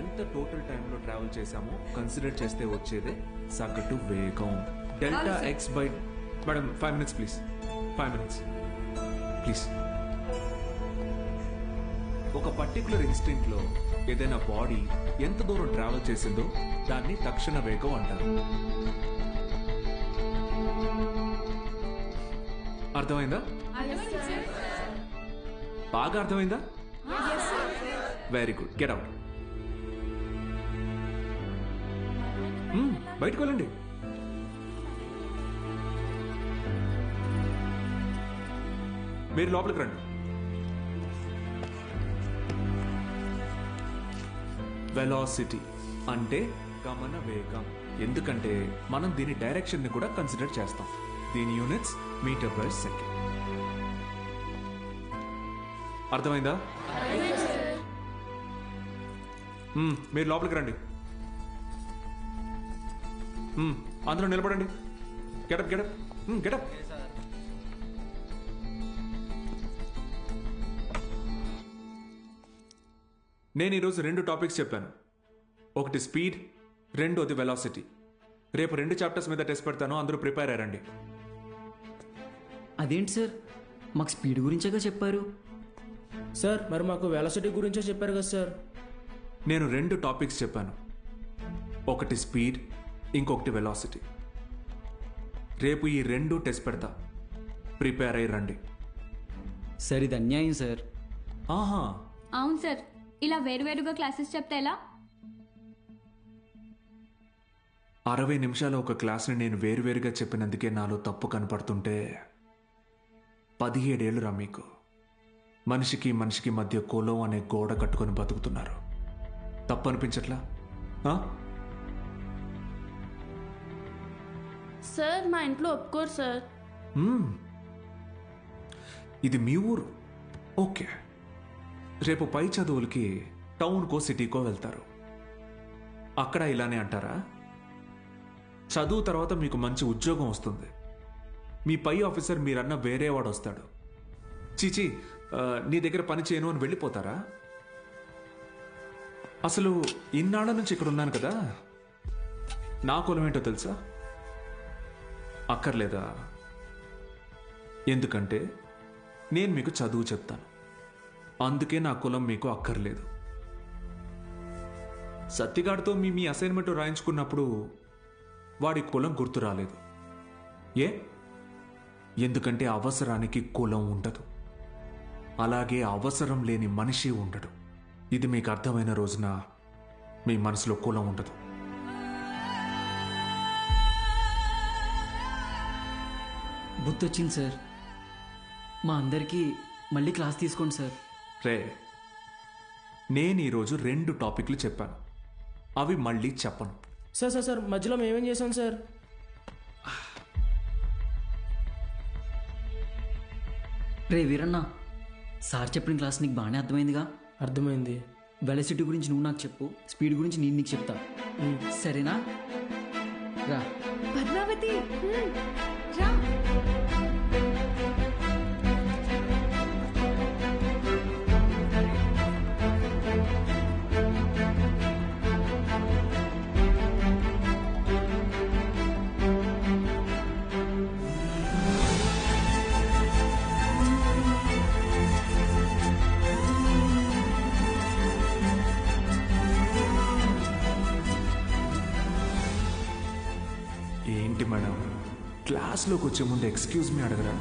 ఎంత టోటల్ టైంలో ట్రావెల్ చేశామో కన్సిడర్ చేస్తే వచ్చేదే సగటు వేగం. Delta X by madam 5 minutes please. 5 minutes please. ఒక పర్టికులర్ ఇన్స్టింక్ట్ లో ఏదైనా బాడీ ఎంత దూరం ట్రావెల్ చేసిందో దాన్ని తక్షణ వేగం అంటారు. అర్థమైందా? బాగా అర్థమైందా? Very good. Get out. బయటకు వెళ్ళండి. మీరు లోపలికి రండి. వెలాసిటీ అంటే గమన వేగం. ఎందుకంటే మనం దీని డైరెక్షన్ ని కూడా కన్సిడర్ చేస్తాం. దీని యూనిట్స్ మీటర్ పర్ సెకండ్. అర్థమైందా? మీరు లోపలికి రండి. అందరూ నిలబడండి. Get up get up get up. నేను ఈరోజు 2 టాపిక్స్ చెప్పాను. ఒకటి స్పీడ్, రెండోది వెలాసిటీ. రేపు 2 చాప్టర్స్ మీద టెస్ట్ పెడతాను. అందరూ ప్రిపేర్ అయ్యారండి. అదేంటి సార్, మాకు స్పీడ్ గురించేగా చెప్పారు. సార్ మరి మాకు వెలాసిటీ గురించే చెప్పారు కదా సార్. నేను 2 టాపిక్స్ చెప్పాను. ఒకటి స్పీడ్, ఇంకొకటి వెలాసిటీ. రేపు ఈ 2 టెస్ట్ పెడతా. ప్రిపేర్ అయ్యి రండి. సార్ ఇది అన్యాయం సార్. ఆహా అవును సార్, ఇలా వేరువేరుగా క్లాసెస్ చెప్తే ఎలా? 60 నిమిషాల ఒక క్లాస్ని నేను వేరువేరుగా చెప్పినందుకే నాలో తప్పు కనపడుతుంటే 17 ఏళ్ళురా మీకు. మనిషికి మనిషికి మధ్య కులం అనే గోడ కట్టుకొని బతుకుతున్నారు. తప్పు అనిపించట్లా? సార్ మా ఇంట్లో ఒప్పుకోరు సార్. ఇది మీ ఊరు, ఓకే. రేపు పై చదువులకి టౌన్కో సిటీకో వెళ్తారు. అక్కడ ఇలానే అంటారా? చదువు తర్వాత మీకు మంచి ఉద్యోగం వస్తుంది. మీ పై ఆఫీసర్ మీరన్న వేరే వాడు వస్తాడు. చీచి నీ దగ్గర పని చేయను అని వెళ్ళిపోతారా? అసలు ఇన్నాళ్ళ నుంచి ఇక్కడ ఉన్నాను కదా, నా కులం ఏంటో తెలుసా? అక్కర్లేదా? ఎందుకంటే నేను మీకు చదువు చెప్తాను. అందుకే నా కులం మీకు అక్కర్లేదు. సత్తిగాడితో మీ అసైన్మెంట్ రాయించుకున్నప్పుడు వాడి కులం గుర్తు రాలేదు. ఎందుకంటే అవసరానికి కులం ఉండదు. అలాగే అవసరం లేని మనిషి ఉండడు. ఇది మీకు అర్థమైన రోజున మీ మనసులో కులం ఉండదు. బుద్ధి వచ్చింది సార్. మా అందరికీ మళ్ళీ క్లాస్ తీసుకోండి సార్. రే, నేను ఈరోజు 2 టాపిక్లు చెప్పాను. అవి మళ్ళీ చెప్పను. సార్ సార్ సార్ మధ్యలో మేమేం చేశాం సార్? రే వీరన్న, సార్ చెప్పిన క్లాస్ నీకు బాగానే అర్థమైందిగా? అర్థమైంది. వెలాసిటీ గురించి నువ్వు నాకు చెప్పు, స్పీడ్ గురించి నేను నీకు చెప్తా. సరేనా? రా పద్మావతి రా. ఏంటి మేడం క్లాస్లోకి వచ్చే ముందు ఎక్స్క్యూజ్ మీ అడగరా?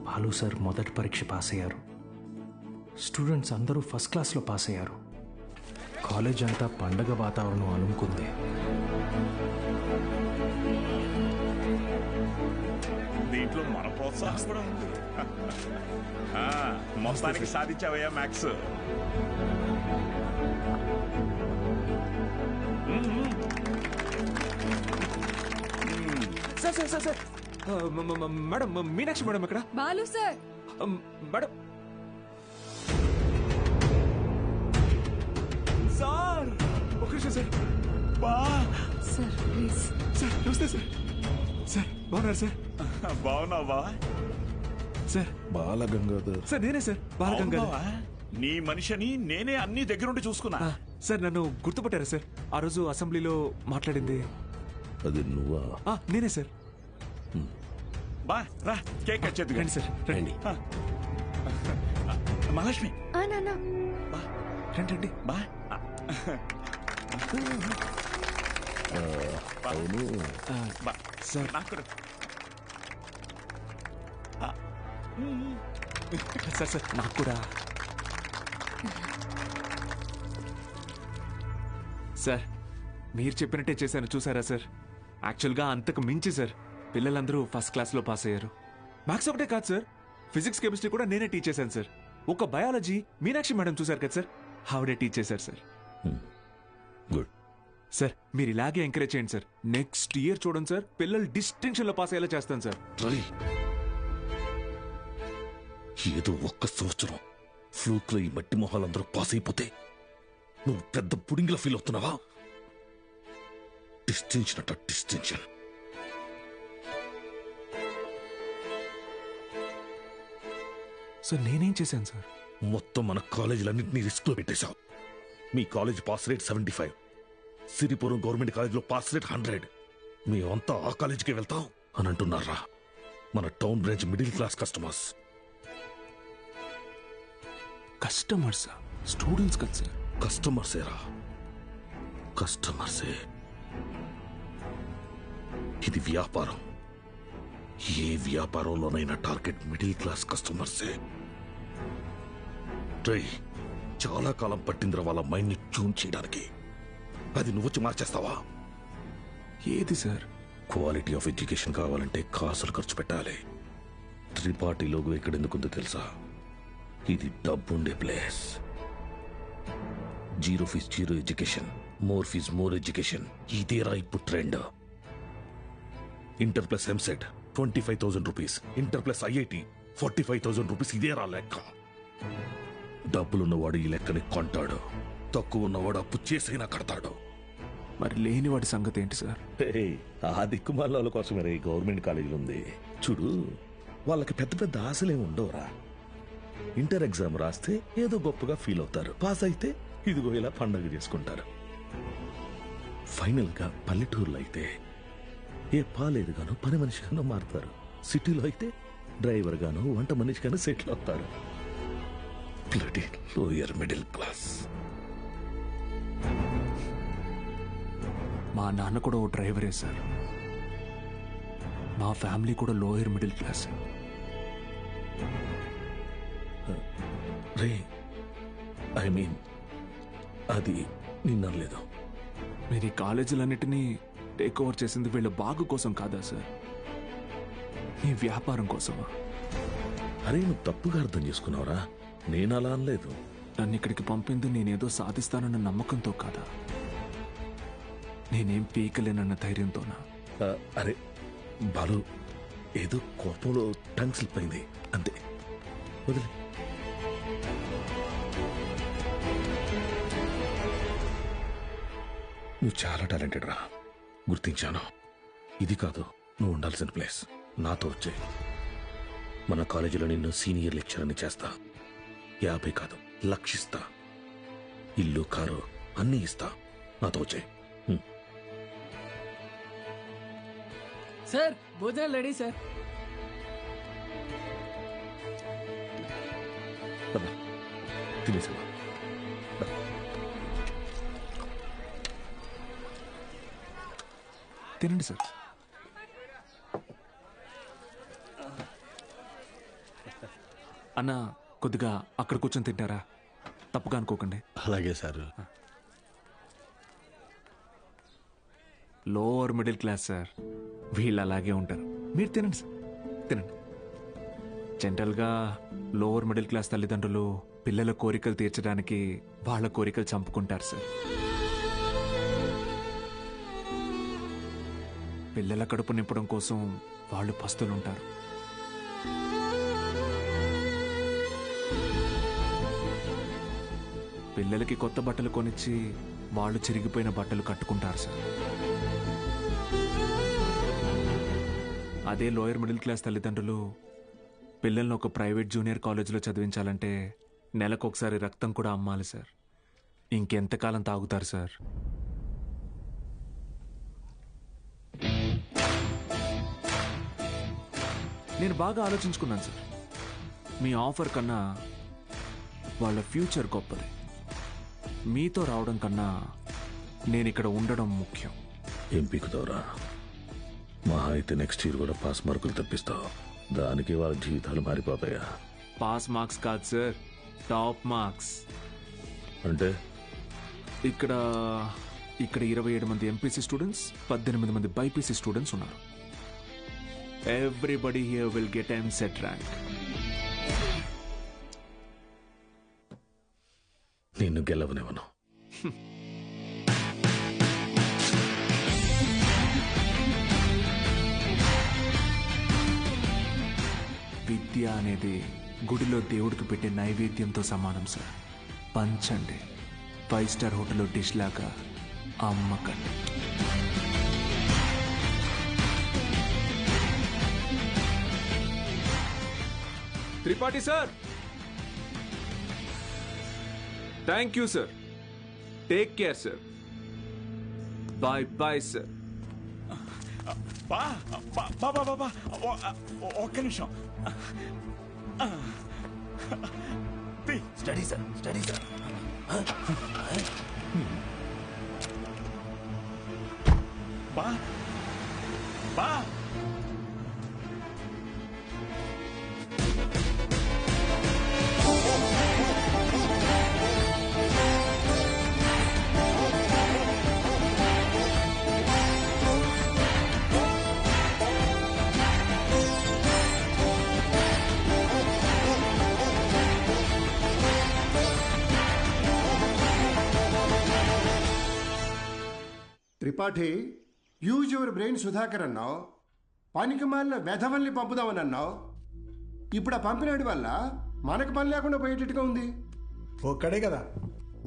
బాలు సార్ మొదటి పరీక్ష పాస్ అయ్యారు. స్టూడెంట్స్ అందరూ ఫస్ట్ క్లాస్లో పాస్ అయ్యారు. కాలేజ్ అంతా పండగ వాతావరణం అలుముకుంది. దీంట్లో మన ప్రోత్సాహం కూడా ఉంది. మొత్తానికి సాధించావయ్యా maths. Sir sir sir sir madam Meenakshi madam ఎక్కడ? బాలు సార్. మేడం సార్ ఒక నిమిషం సార్. Sir please. సార్ నమస్తే సార్. సార్ బాగున్నారు సార్? బాగున్నావు బా? సార్ బాలగంగాధర్ సార్ నేనే సార్ బాలగంగాధర్. నీ మనిషిని నేనే అన్ని దగ్గరుండి చూసుకున్నా. సార్ నన్ను గుర్తుపట్టారా సార్? ఆ రోజు అసెంబ్లీలో మాట్లాడింది అది నువ్వా? నేనే సార్. బా రా కేక్ కట్ చేద్దు. రండి సార్ రండి. మహాలక్ష్మి రండి రండి. బా అవును సార్ సార్ సార్ నాకు కూడా. సార్ మీరు చెప్పినట్టే చేశాను చూసారా సార్? యాక్చువల్గా అంతకు మించి సార్ పిల్లలందరూ ఫస్ట్ క్లాస్లో పాస్ అయ్యారు. మ్యాథ్స్ ఒకటే కాదు సార్, ఫిజిక్స్ కెమిస్ట్రీ కూడా నేనే టీచ్ చేశాను సార్. ఒక బయాలజీ మీనాక్షి మేడం చూశారు కదా సార్, ఆవిడే టీచ్ చేశారు సార్. గుడ్ సార్ మీరు ఇలాగే ఎంకరేజ్ చేయండి సార్. నెక్స్ట్ ఇయర్ చూడండి సార్ పిల్లలు డిస్టింక్షన్లో పాస్ అయ్యేలా చేస్తాను సార్. ఏదో ఒక్క సంవత్సరం ఫ్లూక్లో ఈ మట్టి మొహాలందరూ పాస్ అయిపోతే నువ్వు పెద్ద పుడింగిలా ఫీల్ అవుతున్నావా? డిస్టింక్షన్ అట డిస్టింక్షన్. సార్ నేనేం చేశాను సార్? మొత్తం మన కాలేజీలన్నింటినీ రిస్క్ లో పెట్టేశావు. మీ college pass rate 75, Siripuram government కాలేజీలో పాస్ రేట్ 100. మేమంతా ఆ కాలేజీకి వెళ్తాం అని అంటున్నారా? మన town branch middle class customers. Customers students కదా సార్? కస్టమర్సేరా, కస్టమర్సే. ఇది వ్యాపారం. ఏ వ్యాపారంలోనైనా టార్గెట్ మిడిల్ క్లాస్ కస్టమర్సే. చాలా కాలం పట్టిందిరా వాళ్ళ మైండ్ ని ట్యూన్ చేయడానికి. అది నువ్వు వచ్చి మార్చేస్తావా? ఏది సార్? క్వాలిటీ ఆఫ్ ఎడ్యుకేషన్ కావాలంటే కాసులు ఖర్చు పెట్టాలి. త్రిపాఠి లోగో ఇక్కడ ఎందుకుందో తెలుసా? ఇది డబ్బుండే place. Zero fees zero education, more fees more education. ఇదేరా ఇప్పుడు trend. Inter plus EAMCET 25,000 rupees, inter plus IIT 45,000 rupees. ఇదేరా లెక్క. డబ్బులున్నవాడు ఈ లెక్కని కొంటాడు, తక్కువ ఉన్నవాడు అప్పు చేసైనా కడతాడు. మరి లేనివాడి సంగతి ఏంటి సార్? ఆ దిక్కుమాల కోసమే ఈ గవర్నమెంట్ కాలేజీలు ఉంది చూడు. వాళ్ళకి పెద్ద పెద్ద ఆశలేమి ఉండవురా. ఇంటర్ ఎగ్జామ్ రాస్తే ఏదో గొప్పగా ఫీల్ అవుతారు, పాస్ అయితే ఇదిగో ఇలా పండగ చేసుకుంటారు. ఫైనల్ గా పల్లెటూరులో అయితే ఏ పాలేరుగానో పని మనిషిగానో మారుతారు. సిటీలో అయితే డ్రైవర్ గానో వంట మనిషిగానో సెటిల్ అవుతారు. Lower middle class. మా నాన్న కూడా ఓ డ్రైవరే సార్. మా ఫ్యామిలీ కూడా lower middle class. Ray I mean అది నిన్నలేదు. మీరు ఈ కాలేజీలన్నిటినీ టేక్ ఓవర్ చేసింది వీళ్ళ బాగు కోసం కాదా సార్? మీ వ్యాపారం కోసమా? అరే నువ్వు తప్పుగా అర్థం చేసుకున్నావురా. నేను అలా అనలేదు. నన్ను ఇక్కడికి పంపింది నేనేదో సాధిస్తానన్న నమ్మకంతో కాదా? నేనేం పీకలేనన్న ధైర్యంతోనా? అరే బాలు, ఏదో కోపంలో టంగ్ స్లిప్ అయింది అంతే, వదిలే. నువ్వు చాలా టాలెంటెడ్ రా, గుర్తించాను. ఇది కాదు నువ్వు ఉండాల్సిన ప్లేస్. నాతో వచ్చే మన కాలేజీలో నిన్ను సీనియర్ లెక్చరర్ని చేస్తా. 50 కాదు 1,00,000 ఇస్తా. ఇల్లు కారు అన్నీ ఇస్తా, నాతో వచ్చే. సార్ భోజనాలు రెడీ సార్. తినేసా తినండి సార్. అన్న కొద్దిగా అక్కడ కూర్చొని తింటారా? తప్పుగా అనుకోకండి. అలాగే sir. Lower middle class sir, వీళ్ళు అలాగే ఉంటారు. మీరు తినండి సార్, తినండి. జనరల్గా లోవర్ మిడిల్ క్లాస్ తల్లిదండ్రులు పిల్లల కోరికలు తీర్చడానికి వాళ్ళ కోరికలు చంపుకుంటారు సార్. పిల్లల కడుపు నింపడం కోసం వాళ్ళు పస్తులుంటారు. పిల్లలకి కొత్త బట్టలు కొనిచ్చి వాళ్ళు చిరిగిపోయిన బట్టలు కట్టుకుంటారు సార్. అదే లోయర్ మిడిల్ క్లాస్ తల్లిదండ్రులు పిల్లల్ని ఒక ప్రైవేట్ జూనియర్ కాలేజీలో చదివించాలంటే నెలకొకసారి రక్తం కూడా అమ్మాలి సార్. ఇంకెంతకాలం తాగుతారు సార్? నేను బాగా ఆలోచించుకున్నాను సార్. మీ ఆఫర్ కన్నా వాళ్ళ ఫ్యూచర్ గొప్పది. మీతో రావడం కన్నా నేను ఇక్కడ ఉండడం ముఖ్యం. ఏం పీకుతావురా? మహా అయితే నెక్స్ట్ ఇయర్ కూడా పాస్ మార్కులు తెప్పిస్తావు. దానికి వాళ్ళ జీవితాలు మారిపోతాయా? పాస్ మార్క్స్ కాదు సార్, టాప్ మార్క్స్. అంటే ఇక్కడ 27 మంది ఎంపీసీ స్టూడెంట్స్, 18 మంది బైపీసీ స్టూడెంట్స్ ఉన్నారు. Everybody here will get EAMCET rank. నిన్ను గెలవనివ్వను. విద్య అనేది గుడిలో దేవుడికి పెట్టే నైవేద్యంతో సమానం సార్. పంచండి, 5 స్టార్ హోటల్లో డిష్ లాగా అమ్మకండి. Tripathi sir, thank you sir. Take care sir. Bye bye sir. బా బా బా బా బా ఒక్క నిమిషం. Study sir, study sir. బా బా Tripathi, use your brain Sudhakar అన్నావు. పనికి మాలిన వెధవల్ని పంపుదామని అన్నావు. ఇప్పుడు ఆ పంపినాడి వల్ల మనకు పని లేకుండా పోయేటట్టుగా ఉంది. ఒక్కడే కదా,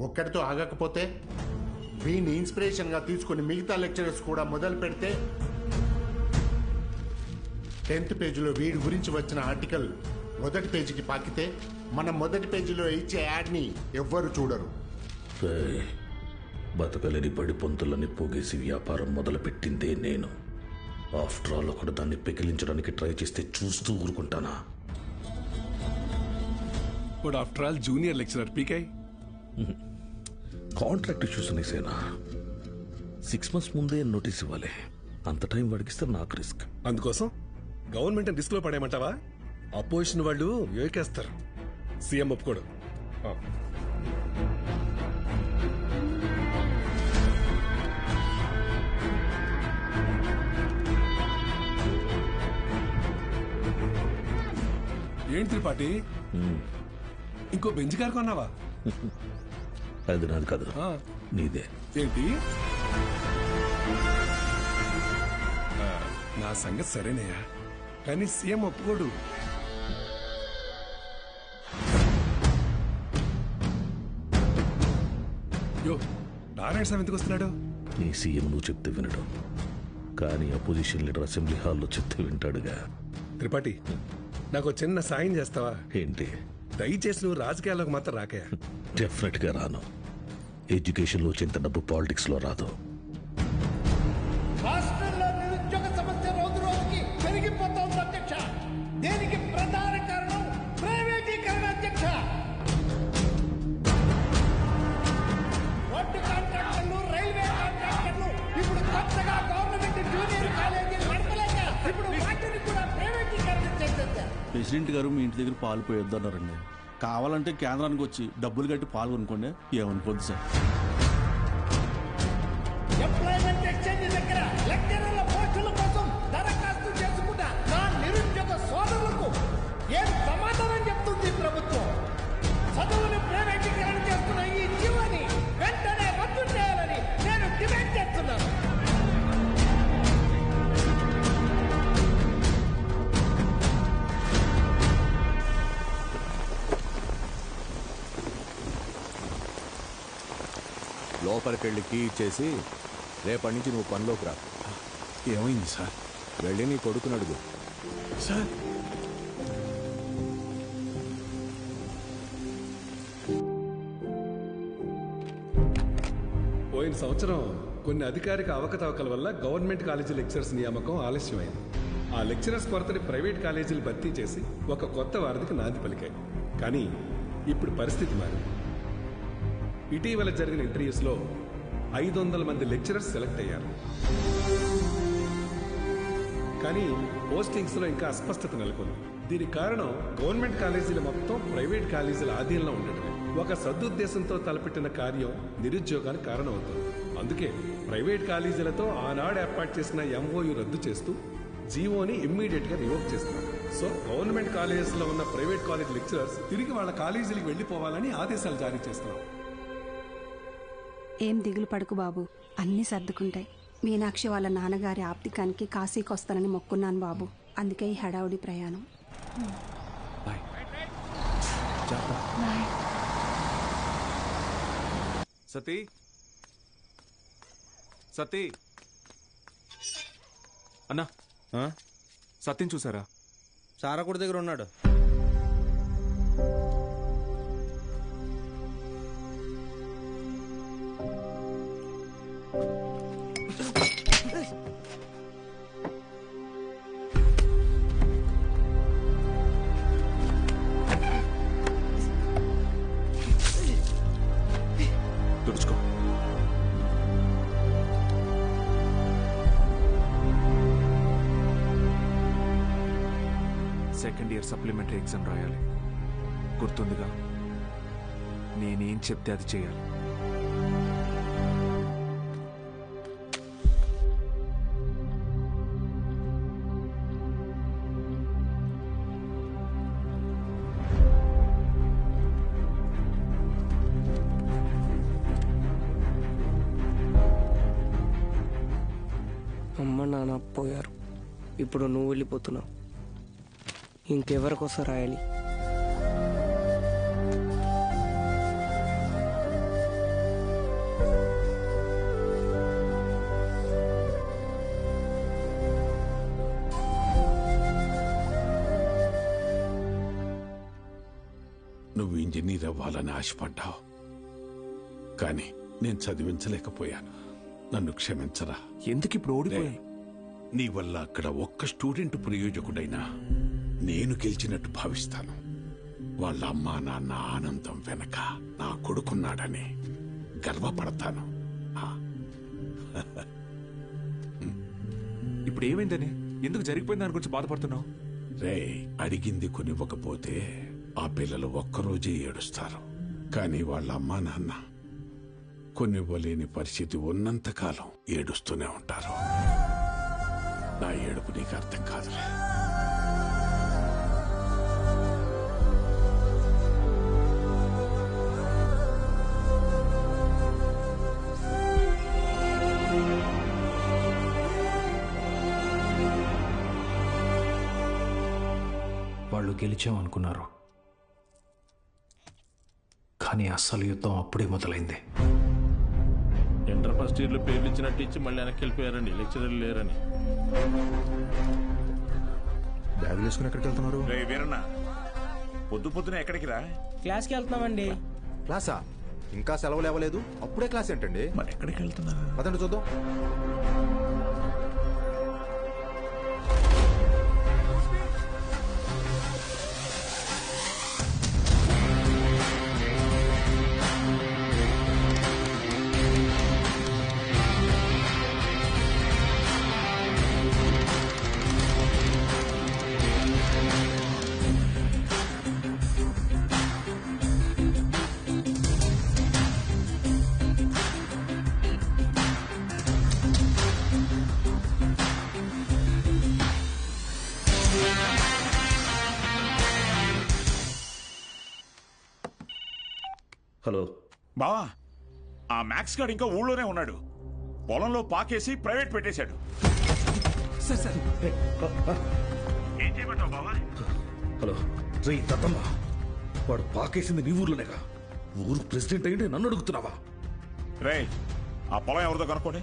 ఒక్కడితో ఆగకపోతే వీడిని ఇన్స్పిరేషన్గా తీసుకుని మిగతా లెక్చరర్స్ కూడా మొదలు పెడితే 10th పేజీలో వీడి గురించి వచ్చిన ఆర్టికల్ మొదటి పేజీకి పాకితే మనం మొదటి పేజీలో ఇచ్చే యాడ్ని ఎవ్వరు చూడరు. బతకలేని బడి పొంతులని పోగేసి వ్యాపారం మొదలుపెట్టిందే నేను. ఆఫ్టర్ ఆల్ ఒకడు దాన్ని పెకిలించడానికి ట్రై చేస్తే చూస్తూ ఊరుకుంటానా? ఇప్పుడు ఆఫ్టర్ ఆల్ జూనియర్ లెక్చరర్ పీకే. కాంట్రాక్ట్ ఇష్యూస్ అనేసేనా 6 months ముందే నోటీస్ ఇవ్వాలి. అంత టైం వాడికిస్తే నాకు రిస్క్. అందుకోసం గవర్నమెంట్ రిస్క్ లో పడేయమంటావా? అపోజిషన్ వాళ్ళు యోకేస్తారు. సీఎం ఒప్పుకోడు. ఏంటి త్రిపాఠి, ఇంకో బెంచ్ కారు కొన్నావా? అది నాది కాదు, నీదే. ఏంటి? నా సంగతి సరేనయ్యా, కానీ సీఎం ఒప్పుకోడు. యో, నారాయణ స్వామి ఎందుకు వస్తున్నాడు? నీ సీఎం నువ్వు చెప్తే వినడు, కానీ అపోజిషన్ లీడర్ అసెంబ్లీ హాల్లో చెప్తే వింటాడుగా. త్రిపాఠి, నాకు చిన్న సాయం చేస్తావా? ఏంటి? దయచేసి నువ్వు రాజకీయాల్లోకి మాత్రం రాకయా. డెఫినెట్ గా రాను. ఎడ్యుకేషన్లో వచ్చేంత డబ్బు పాలిటిక్స్లో రాదు. రాష్ట్రంలో నిరుద్యోగ సమస్య రోజు రోజుకి పెరిగిపోతోంది అధ్యక్ష. దీనికి ప్రధాన కారణం ప్రైవేటీకరణ అధ్యక్ష. రోడ్డు కాంట్రాక్టర్లు, రైల్వే కాంట్రాక్టర్లు ఇప్పుడు కొత్తగా గవర్నమెంట్ జూనియర్ కాలేజీలు నడపలేక ఇప్పుడు వాటిని కూడా ప్రైవేటీకరణ చేసేసారు. ప్రెసిడెంట్ గారు మీ ఇంటి దగ్గర పాలు పోయొద్దన్నారండి. కావాలంటే కేంద్రానికి వచ్చి డబ్బులు కట్టి పాలు కొనుక్కోండి, ఏమనుకోద్దు సార్. ఎంప్లాయ్మెంట్ ఎక్స్చేంజ్ దగ్గర లెక్చరర్ల పోస్టుల కోసం దరఖాస్తు చేసుకున్న నా నిరుద్యోగ సోదరులకు ఏం సమాధానం చెప్తుంది ప్రభుత్వం? చదువును ప్రైవేటీకరణ చేస్తున్న ఈ జీవోని వెంటనే రద్దు చేయాలని నేను డిమాండ్ చేస్తున్నాను. లోపలికి వెళ్ళి కీ ఇచ్చేసి రేపటి నుంచి నువ్వు పనిలోకి రా. ఏమైంది సార్? వెళ్ళి నీ కొడుకుని అడుగు. సార్ పోయిన సంవత్సరం కొన్ని అధికారిక అవకతవకల వల్ల గవర్నమెంట్ కాలేజీ లెక్చరర్స్ నియామకం ఆలస్యమైంది. ఆ లెక్చరర్స్ కొరతని ప్రైవేట్ కాలేజీలు భర్తీ చేసి ఒక కొత్త వారధికి నాంది పలికాయి. కానీ ఇప్పుడు పరిస్థితి మారింది. ఇటీవల జరిగిన ఇంటర్వ్యూస్లో 500 మంది లెక్చరర్స్ సెలెక్ట్ అయ్యారు. కానీ పోస్టింగ్స్లో ఇంకా అస్పష్టత నెలకొంది. దీనికి కారణం గవర్నమెంట్ కాలేజీలు మొత్తం ప్రైవేట్ కాలేజీల ఆధీనంలో ఉండటమే. ఒక సదుద్దేశంతో తలపెట్టిన కార్యం నిరుద్యోగానికి కారణమవుతుంది. అందుకే ప్రైవేట్ కాలేజీలతో ఆనాడు ఏర్పాటు చేసిన ఎంఓయు రద్దు చేస్తూ జీవోని ఇమ్మీడియట్ గా రివోక్ చేస్తున్నారు. సో గవర్నమెంట్ కాలేజెస్లో ఉన్న ప్రైవేట్ కాలేజ్ లెక్చరర్స్ తిరిగి వాళ్ళ కాలేజీలకు వెళ్లిపోవాలని ఆదేశాలు జారీ చేస్తున్నారు. ఏం దిగులు పడుకు బాబు, అన్నీ సర్దుకుంటాయి. మీనాక్షి వాళ్ళ నాన్నగారి ఆప్తికానికి కాశీకి వస్తానని మొక్కున్నాను బాబు. అందుకే ఈ హడావుడి ప్రయాణం. సతీ సతీ అన్నా, సత్యం చూసారా? సారకుడి దగ్గర ఉన్నాడు. తుడుచుకో. సెకండ్ ఇయర్ సప్లిమెంటరీ ఎగ్జామ్ రాయాలి. గుర్తుందిగా? నేనేం చెప్తే అది చేయాలి. అమ్మ నాన్న పోయారు, ఇప్పుడు నువ్వు వెళ్ళిపోతున్నావు. ఇంకెవరికోసం రాయాలి? నువ్వు ఇంజనీర్ అవ్వాలని ఆశపడ్డావు, కానీ నేను చదివించలేకపోయాను. నన్ను క్షమించరా. ఎందుకు ఇప్పుడు ఓడిపోయా? నీ వల్ల అక్కడ ఒక్క స్టూడెంట్ ప్రయోజకుడైనా నేను గెలిచినట్టు భావిస్తాను. వాళ్ళ అమ్మా నాన్న ఆనందం వెనక నా కొడుకున్నాడని గర్వపడతాను. ఇప్పుడు ఏమైందని, ఎందుకు జరిగిపోయింది దాని గురించి బాధపడుతున్నావు? రే, అడిగింది కొనివ్వకపోతే ఆ పిల్లలు ఒక్కరోజే ఏడుస్తారు. కానీ వాళ్ళ అమ్మా నాన్న కొనివ్వలేని పరిస్థితి ఉన్నంతకాలం ఏడుస్తూనే ఉంటారు. నా ఏడుపు నీకు అర్థం కాదులే. వాళ్ళు గెలిచామనుకున్నారు, కానీ అస్సలు యుద్ధం అప్పుడే మొదలైంది. ఇంటర్ ఫస్ట్ ఇయర్లో పేర్లు ఇచ్చినట్టు ఇచ్చి మళ్ళీ వెనక్కి వెళ్ళిపోయారండి, లెక్చరర్లు లేరని. బ్యాగులు వేసుకుని ఎక్కడికి వెళ్తున్నారు? రే వీరన్న, పొద్దు పొద్దున ఎక్కడికి రా? క్లాస్కి వెళ్తున్నామండి. క్లాసా? ఇంకా సెలవులు ఇవ్వలేదు, అప్పుడే క్లాస్ ఏంటండి? మరి ఎక్కడికి వెళ్తున్నారు? పదండి చూద్దాం. హలో బావా, ఆ మ్యాక్స్ గాడు ఇంకా ఊళ్ళోనే ఉన్నాడు. పొలంలో పాకేసి ప్రైవేట్ పెట్టేశాడు. ఏం చేయమంటావు బావా? హలో రే దత్తమ్మ, వాడు పాకేసింది నీ ఊర్లోనేగా. ఊరు ప్రెసిడెంట్ అయ్యింటే నన్ను అడుగుతున్నావా? రే, ఆ పొలం ఎవరిదో కనుక్కోండి.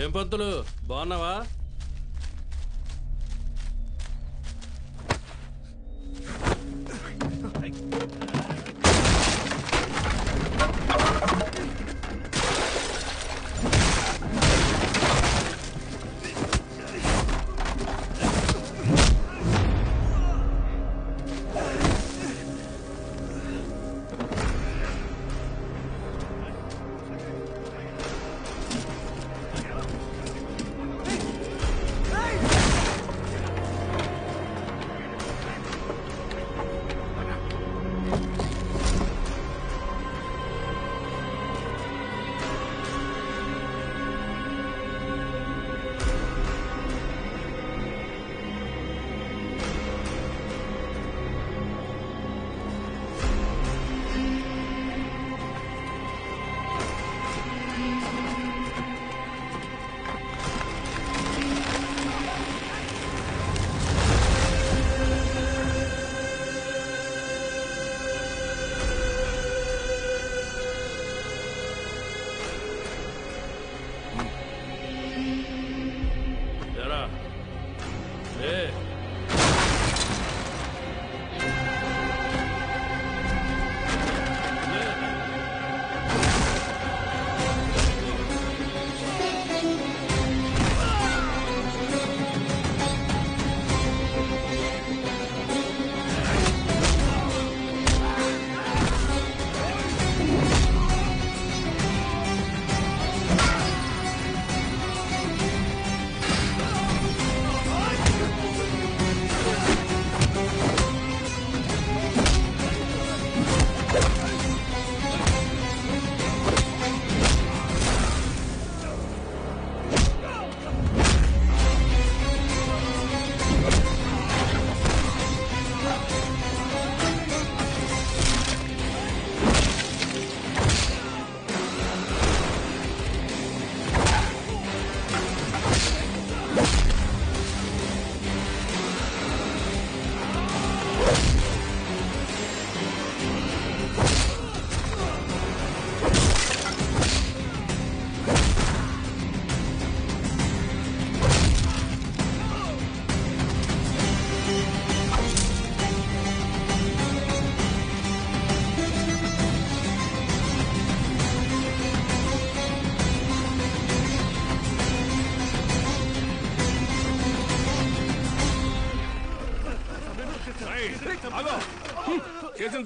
ఏం పంతులు, బాగున్నావా?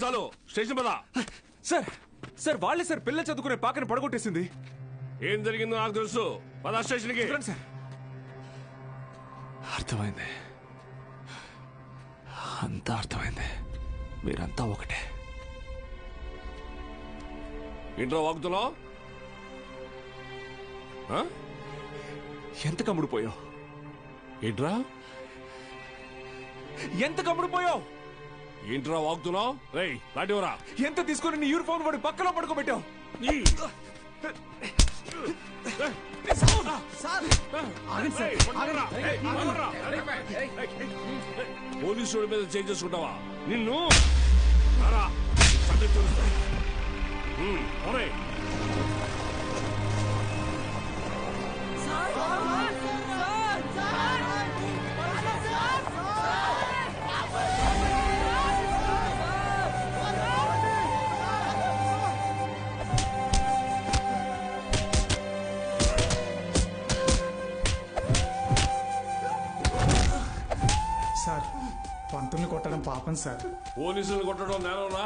చాలు, స్టేషన్ పద. సార్ సార్ వాళ్ళే సార్ పిల్ల చదువుకునే పాకని పడగొట్టేసింది. ఏం జరిగిందో నాకు తెలుసు, పద స్టేషన్కి. సార్ అర్థమైంది, అంతా అర్థమైంది. మీరంతా ఒకటే. ఇంట్లో వాగుతున్నావు? ఎంత కమ్ముడిపోయావు? ఏంట్రా ఎంత కమ్ముడిపోయావు? ఏంట్రా వాగుతున్నావు? రేయ్ లాంటివరా, ఎంత తీసుకుని నీ యూనిఫామ్ వాడి పక్కలో పడుకోబెట్టావు? పోలీసు మీద చేంజ్ చేసుకుంటావా? నిన్ను పాపం సార్. పోలీసులు కొట్టడం నేనరా?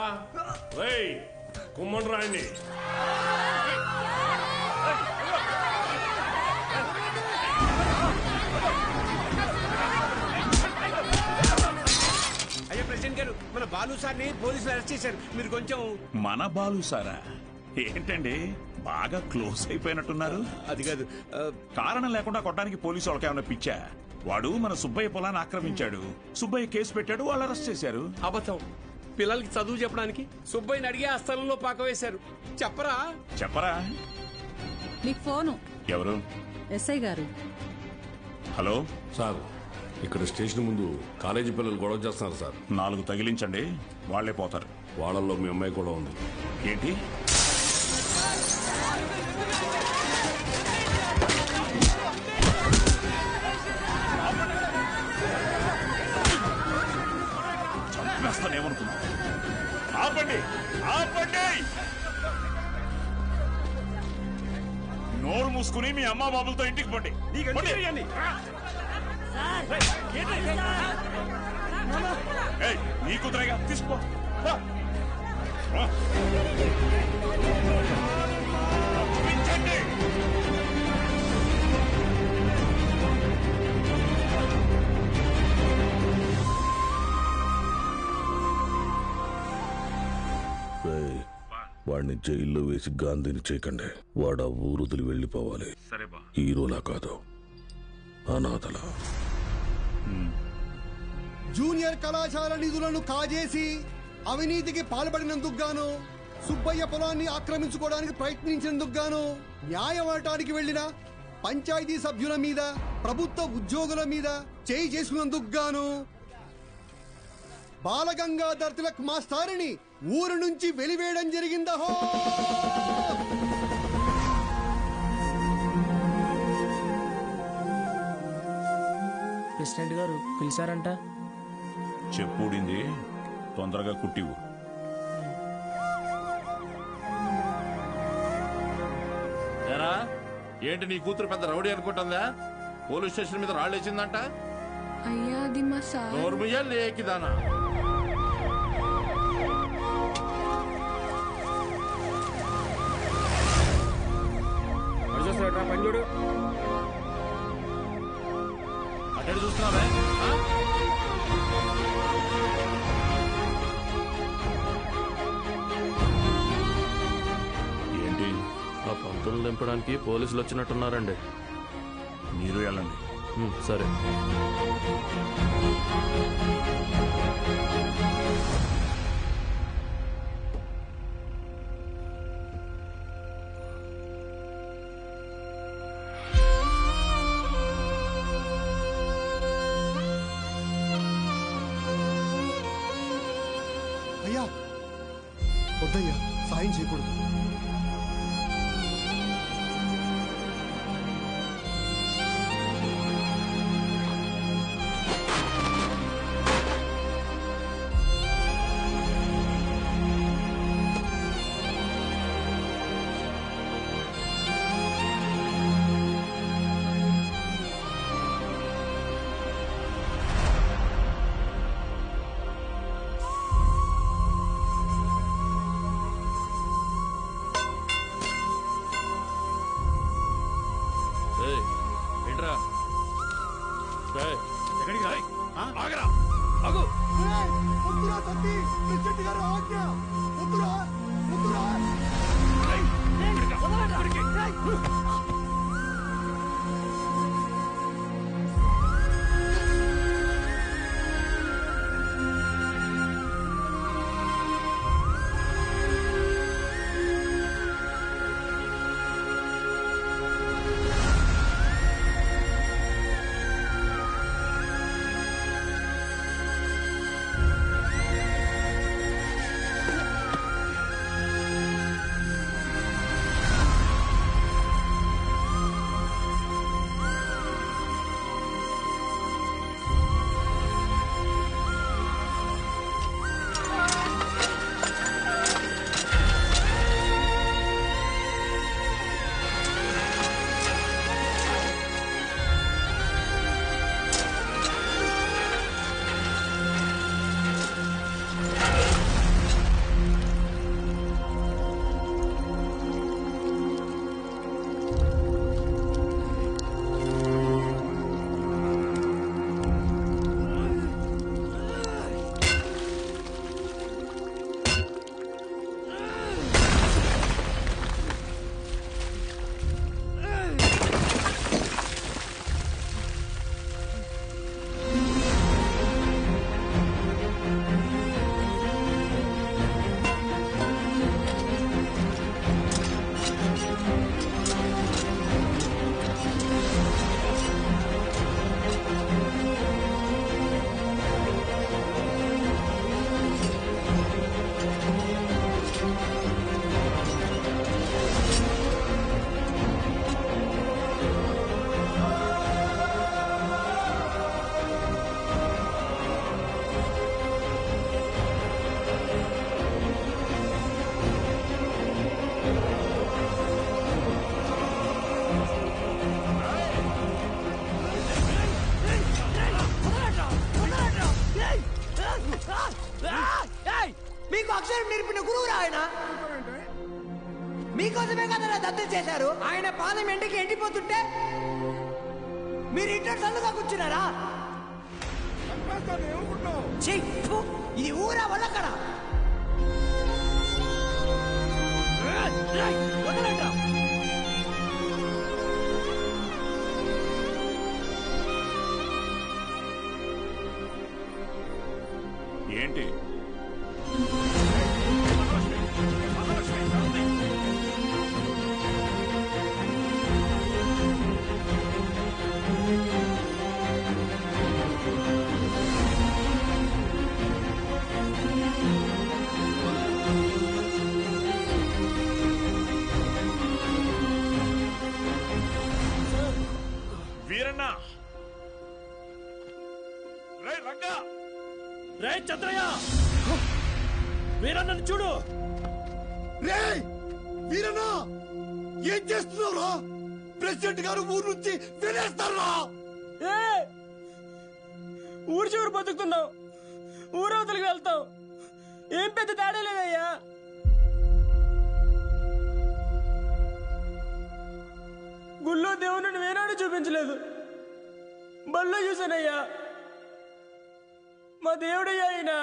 రేయ్ కుమ్మని రాయండి. అయ్యా ప్రెసిడెంట్ గారు, మన బాలు సార్ని పోలీసులు అరెస్ట్ చేశారు. మీరు కొంచెం. మన బాలు సారా? ఏంటండి బాగా క్లోజ్ అయిపోయినట్టున్నారు? అది కాదు, కారణం లేకుండా కొట్టడానికి పోలీసు వాళ్ళకి ఏమైనా పిచ్చా? వాడు మన సుబ్బయ్య పొలాన్ని ఆక్రమించాడు. సుబ్బయ్య కేసు పెట్టాడు, వాళ్ళు అరెస్ట్ చేశారు. అబద్ధం. పిల్లలకి చదువు చెప్పడానికి సుబ్బయ్యని అడిగే ఆ స్థలంలో పాక వేశారు. చెప్పరా? చెప్పరా? మీకు ఫోను. ఎవరు? ఎస్ఐ గారు. హలో సార్, ఇక్కడ స్టేషన్ ముందు కాలేజీ పిల్లలు గొడవ చేస్తున్నారు సార్. 4 తగిలించండి, వాళ్లే పోతారు. వాళ్ళల్లో మీ అమ్మాయి కూడా ఉంది. ఏంటి? చంపేస్తానేమనుకున్నా? ఆపండి, ఆపండి! నోరు మూసుకుని మీ అమ్మా బాబులతో ఇంటికి పండి. నీ కుదరగా తీసుకో. వాడిని జైల్లో వేసి గాంధీని చేయకండి. వాడు ఆ ఊరు వదిలి వెళ్ళిపోవాలి. హీరోలా కాదు, అనాథలా. జూనియర్ కళాశాల నిధులను కాజేసి అవినీతికి పాల్పడినందుకు గాను, సుబ్బయ్య పొలాన్ని ఆక్రమించుకోవడానికి ప్రయత్నించినందుకు గాను, న్యాయం అడటానికి వెళ్లిన పంచాయతీ సభ్యుల మీద, ప్రభుత్వ ఉద్యోగుల మీద చేయి చేసుకున్నందుకు గాను బాలగంగాధర్ తిలక్ మాస్టారిని ఊరు నుంచి వెలివేయడం జరిగిందహో. ప్రెసిడెంట్ గారు పిలిచారంట. చెప్పుడింది, తొందరగా కుట్టివు. ఏరా, ఏంటి నీ కూతురు పెద్ద రౌడీ అనుకుంటుందా? పోలీస్ స్టేషన్ మీద రాళ్ళేసిందంట. అయ్యా అది మా సార్. నోర్ముయ్యా లేకిదానా? పంజుడు అటు చూస్తున్నావే? ఏంటి? ఆ పంతులు దింపడానికి పోలీసులు వచ్చినట్టున్నారండి. మీరు వెళ్ళండి. సరే. అయ్యా వద్దయ్యా, సాయం చేయకూడదు. మీకోసమే కదా దత్తత చేశారు. ఆయన పాదం ఎండికి ఎండిపోతుంటే మీరు ఇంట్లో చల్లుగా కూర్చున్నారా? ఛీ, ఫు, ఇది ఊరా వల్లక్కడ వదలండి. ఏంటి వీరన్న, రే రంగా, రే చంద్రయ్య, వీరన్నను చూడు. రే వీరన్నా, ఏం చేస్తున్నావురా? ప్రెసిడెంట్ గారు ఊరు నుంచి వెళ్ళేస్తారా? ఊరు చివరి బతుకుతున్నావు, ఊరవతలికి వెళ్తావు, ఏం పెద్ద తేడా లేదయ్యా. గుళ్ళో దేవుని వేనాడు చూపించలేదు, బళ్ళో చూసానయ్యా. మా దేవుడయ్యా ఆయన.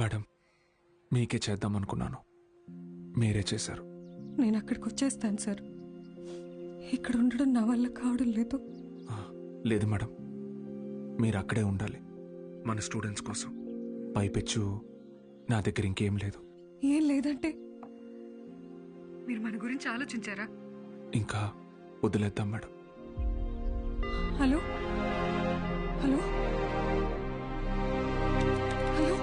మేడం, మీకే చేద్దాం అనుకున్నాను, మీరే చేశారు. నేను అక్కడికి వచ్చేస్తాను సార్. ఇక్కడ ఉండడం నా వల్ల కావడం లేదు. లేదు మేడం, మీరు అక్కడే ఉండాలి మన స్టూడెంట్స్ కోసం. పైపెచ్చు నా దగ్గర ఇంకేం లేదు. ఏం లేదంటే మీరు మన గురించి ఆలోచించారా? ఇంకా వదిలేద్దాం మేడం. హలో హలో హలో,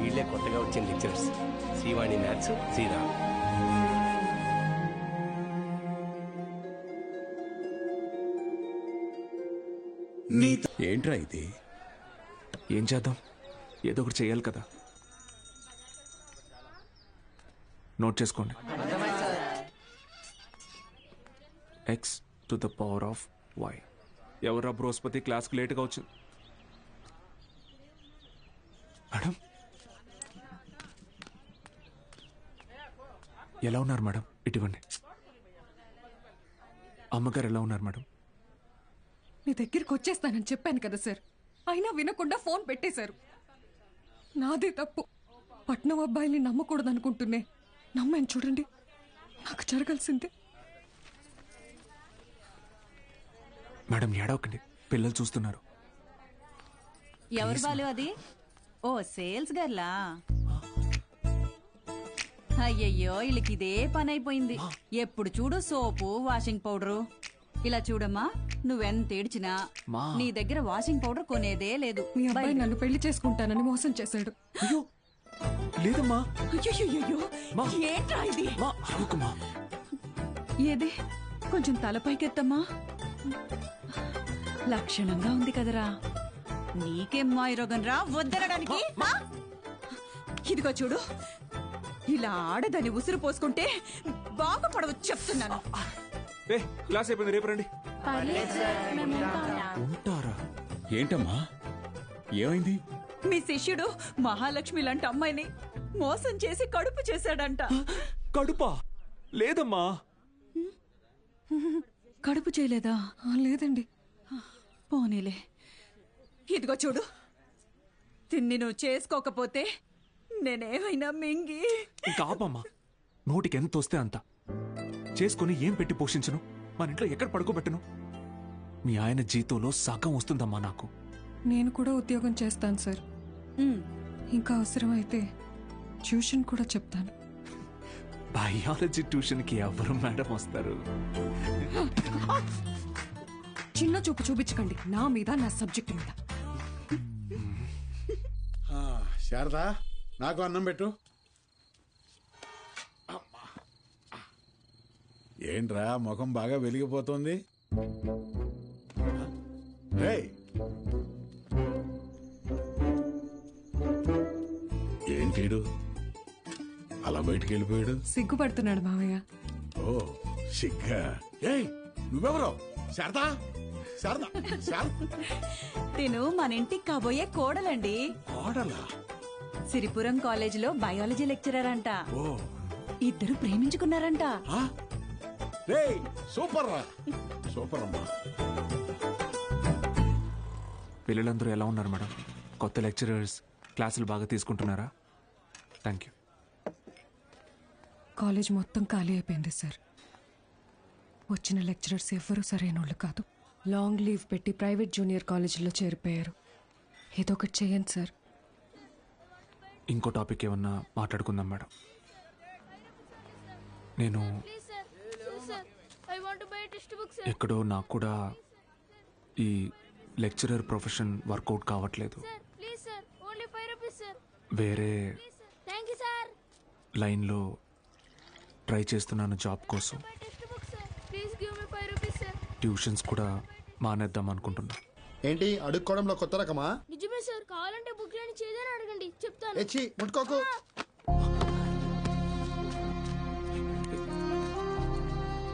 వీళ్ళే కొత్తగా వచ్చిన లెక్చరర్స్, శ్రీవాణి మ్యాథ్స్, శ్రీరామ్. ఏంట్రా ఇది? ఏం చేద్దాం, ఏదో ఒకటి చేయాలి కదా. నోట్ చేసుకోండి. x to the power of y. ఎవరా బృహస్పతి క్లాస్కి లేట్గా వచ్చింది? మేడం, ఎలా ఉన్నారు మేడం? ఇటువంటి అమ్మగారు ఎలా ఉన్నారు మేడం? మీ దగ్గరికి వచ్చేస్తానని చెప్పాను కదా సార్, అయినా వినకుండా ఫోన్ పెట్టేశారు. నాదే తప్పు. పట్నం అబ్బాయిని నమ్మకూడదు అనుకుంటున్నే నమ్మాను. చూడండి, నాకు జరగాల్సిందే. మేడం ఏడవకండి, పిల్లలు చూస్తున్నారు. ఎవరు బాలు అది? ఓ సేల్స్ గర్లా? అయ్యయ్యో, వీళ్ళకి ఇదే పని అయిపోయింది. ఎప్పుడు చూడు సోపు, వాషింగ్ పౌడరు. ఇలా చూడమ్మా, నువ్వెంత ఏడ్చినా నీ దగ్గర వాషింగ్ పౌడర్ కొనేదే లేదు. మీ అబ్బాయి నన్ను పెళ్లి చేసుకుంటానని మోసం చేశాడు. అయ్యో లేదమ్మా. అయ్యో, ఏంట్రా ఇది? ఏది కొంచెం తలపైకెత్తమ్మా. లక్షణంగా ఉంది కదరా. నీకేం మాయరోగం రా వద్దనడానికి? ఇదిగో చూడు, ఇలా ఆడదని ఉసురు పోసుకుంటే బాగుపడవచ్చు చెప్తున్నాను. క్లాస్ అయిపోయింది, రేపు రండి. ఉంటారా? ఏంటమ్మా, ఏమైంది? మీ శిష్యుడు మహాలక్ష్మి లాంటి అమ్మాయిని మోసం చేసి కడుపు చేశాడంట. కడుపా? లేదమ్మా. కడుపు చేయలేదా? లేదండి. పోనీలే. ఇదిగో చూడు, తిన్ని నువ్వు చేసుకోకపోతే నేనేమైనా మింగి ఇంకా ఆపమ్మా. నోటికి ఎంత వస్తే అంత చేసుకుని ఏం పెట్టి పోషించను? మన ఇంట్లో ఎక్కడ పడుకోబెట్టను? మీ ఆయన జీతంలో సగం వస్తుందమ్మా నాకు. నేను కూడా ఉద్యోగం చేస్తాను సార్. ఇంకా అవసరమైతే ట్యూషన్ కూడా చెప్తాను. బయాలజీ ట్యూషన్కి ఎవరు మేడం వస్తారు? చిన్న చూపు చూపించకండి నా మీద, నా సబ్జెక్ట్ మీద. శారదా, నాకు అన్నం పెట్టు. ఏంట్రా ముఖం బాగా వెలిగిపోతుంది? ఏంటీడు అలా బయటికి వెళ్ళిపోయాడు? సిగ్గుపడుతున్నాడు మావయ్య. ఓ సిగ్గా? ఏయ్ నువ్వెవరో? శారదా, శారదా, తిను మన ఇంటికి కాబోయే కోడలండి. కోడలా? సిరిపురం కాలేజీలో బయాలజీ లెక్చరర్ అంట. ఇద్దరు ప్రేమించుకున్నారంట. సూపర్ రా, సూపర్ అమ్మా. పిల్లలందరూ ఎలా ఉన్నారు మేడం? కొత్త లెక్చరర్స్ క్లాసులు బాగా తీసుకుంటున్నారా? Thank you. కాలేజ్ మొత్తం ఖాళీ అయిపోయింది సార్. వచ్చిన లెక్చరర్స్ ఎవ్వరూ సరైనోళ్ళు కాదు. లాంగ్ లీవ్ పెట్టి ప్రైవేట్ జూనియర్ కాలేజీలో చేరిపోయారు. ఏదో ఒకటి చేయండి సార్. ఇంకో టాపిక్ ఏమన్నా మాట్లాడుకుందాం మేడం. నేను ఎక్కడో నాకు కూడా ఈ లెక్చరర్ ప్రొఫెషన్ వర్కౌట్ కావట్లేదు. వేరే లైన్లో ట్రై చేస్తున్నాను జాబ్ కోసం. ట్యూషన్స్ కూడా మానేద్దాం అనుకుంటున్నా. ఏంటి అడుక్కోవడంలో కొత్త రకమా? నిజమే సార్, కావాలంటే బుక్ లేని చేదని అడగండి, చెప్తాను. ఎచ్చి ముట్టుకోకు.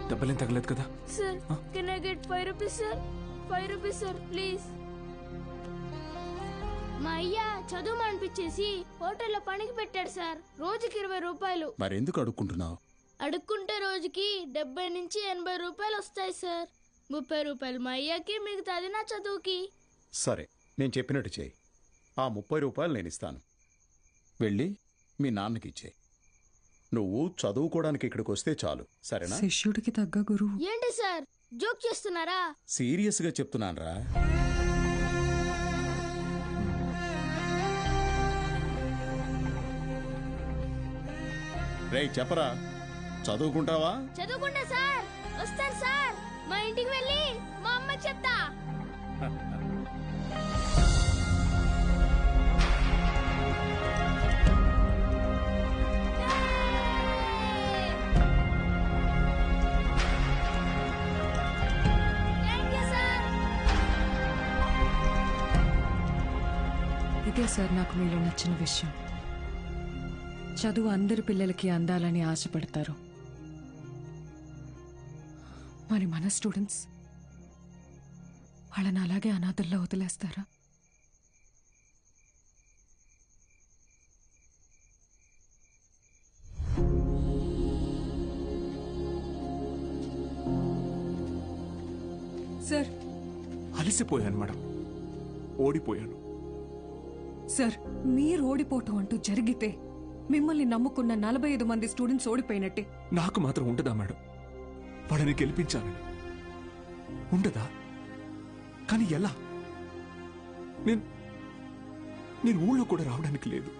దెబ్బలేం తగలేదు కదా? Sir can I get 5 rupees sir? 5 rupees sir please. మా అయ్య చదువు అనిపించేసి హోటల్లో పనికి పెట్టాడు సార్. రోజుకి 20 రూపాయలు. మరెందుకు అడుక్కుంటున్నావు? అడుక్కుంటే రోజుకి 70 నుంచి 80 రూపాయలు వస్తాయి సార్. 30 రూపాయలు మా అయ్యకి, మిగతాది నా చదువుకి. సరే, నేను చెప్పినట్టు చేయి. ఆ 30 రూపాయలు నేను ఇస్తాను. వెళ్ళి మీ నాన్నకి ఇచ్చేయి. నువ్వు చదువుకోవడానికి ఇక్కడికి వస్తే చాలు, సరేనా? శిష్యుడికి తగ్గ గురువు. ఏంటి సార్ జోక్ చేస్తున్నారా? సీరియస్గా చెప్తున్నానురా. రేయ్ చెప్పరా, చదువుకుంటావా? చదువుకుంటా సార్. వస్తాను సార్. మా ఇంటికి వెళ్ళి మా అమ్మకి చెప్తా. ఇదే సార్ నాకు మీలో నచ్చిన విషయం. చదువు అందరి పిల్లలకి అందాలని ఆశపడతారు. మరి మన స్టూడెంట్స్ వాళ్ళని అలాగే అనాథల్లో వదిలేస్తారా? సార్ అలసిపోయాను మేడం, ఓడిపోయాను. సార్ మీరు ఓడిపోవటం అంటూ జరిగితే మిమ్మల్ని నమ్ముకున్న 45 మంది స్టూడెంట్స్ ఓడిపోయినట్టే. నాకు మాత్రం ఉండదా మేడం? వాళ్ళని గెలిపించాలని ఉండదా? కానీ ఎలా? నేను ఊళ్ళో కూడా రావడానికి లేదు.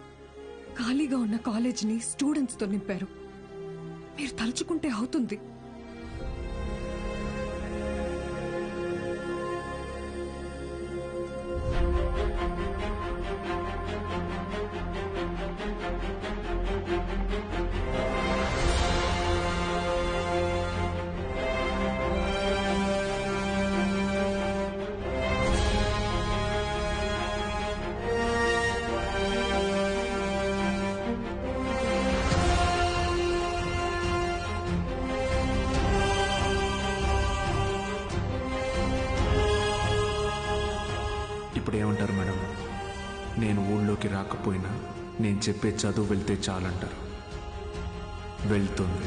ఖాళీగా ఉన్న కాలేజీని స్టూడెంట్స్తో నింపారు. మీరు తలుచుకుంటే అవుతుంది. ఇప్పుడేమంటారు మేడం? నేను ఊళ్ళోకి రాకపోయినా నేను చెప్పే చదువు వెళ్తే చాలంటారు. వెళ్తుంది.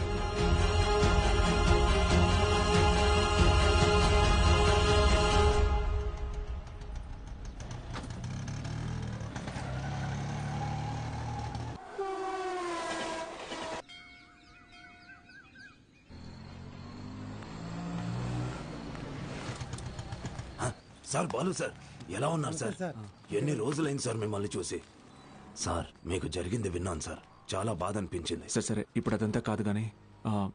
సార్ బాలు సార్ ఎలా ఉన్నారు సార్? ఎన్ని రోజులైంది సార్ మిమ్మల్ని చూసి. సార్ మీకు జరిగింది విన్నాను సార్, చాలా బాధ అనిపించింది. సరే సరే, ఇప్పుడు అదంతా కాదు కానీ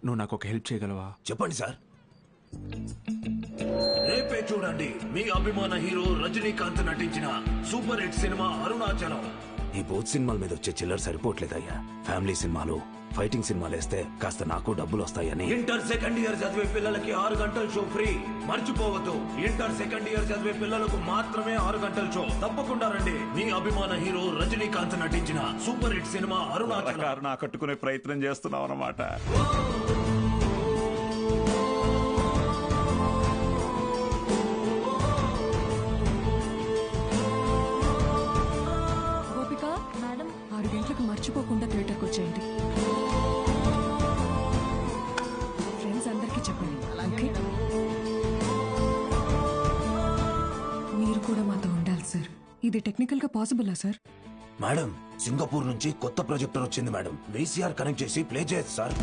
నువ్వు నాకు ఒక హెల్ప్ చేయగలవా? చెప్పండి సార్. రేపే చూడండి మీ అభిమాన హీరో రజనీకాంత్ నటించిన సూపర్ హిట్ సినిమా అరుణాచలం. ఈ బోత్ సినిమాల మీద వచ్చే చిల్లర సరిపోవట్లేదయ్యా. ఫ్యామిలీ సినిమాలు, ఫైటింగ్ సినిమాలు వేస్తే కాస్త నాకు డబ్బులు వస్తాయని. ఇంటర్ సెకండ్ ఇయర్ చదివే పిల్లలకి 6 గంటల షో ఫ్రీ. మర్చిపోవద్దు, ఇంటర్ సెకండ్ ఇయర్ చదివే పిల్లలకు మాత్రమే 6 గంటల షో. తప్పకుండా రండి. మీ అభిమాన హీరో రజనీకాంత్ నటించిన సూపర్ హిట్ సినిమా అరుణాచలం. నా కట్టుకునే ప్రయత్నం చేస్తున్నావు అన్నమాట. గోపిక మేడం 6 గంటలకు మర్చిపోకుండా థియేటర్కి వచ్చేయండి. ఫ్రెండ్స్ అందరికీ చెప్పండి. ఓకే? మీరు కూడా మాతో ఉండాలి సార్. ఇది టెక్నికల్ గా పాసిబులా సార్? మేడం, సింగపూర్ నుంచి కొత్త ప్రొజెక్టర్ వచ్చింది మేడం. VCR కనెక్ట్ చేసి ప్లే చేయొచ్చు సార్.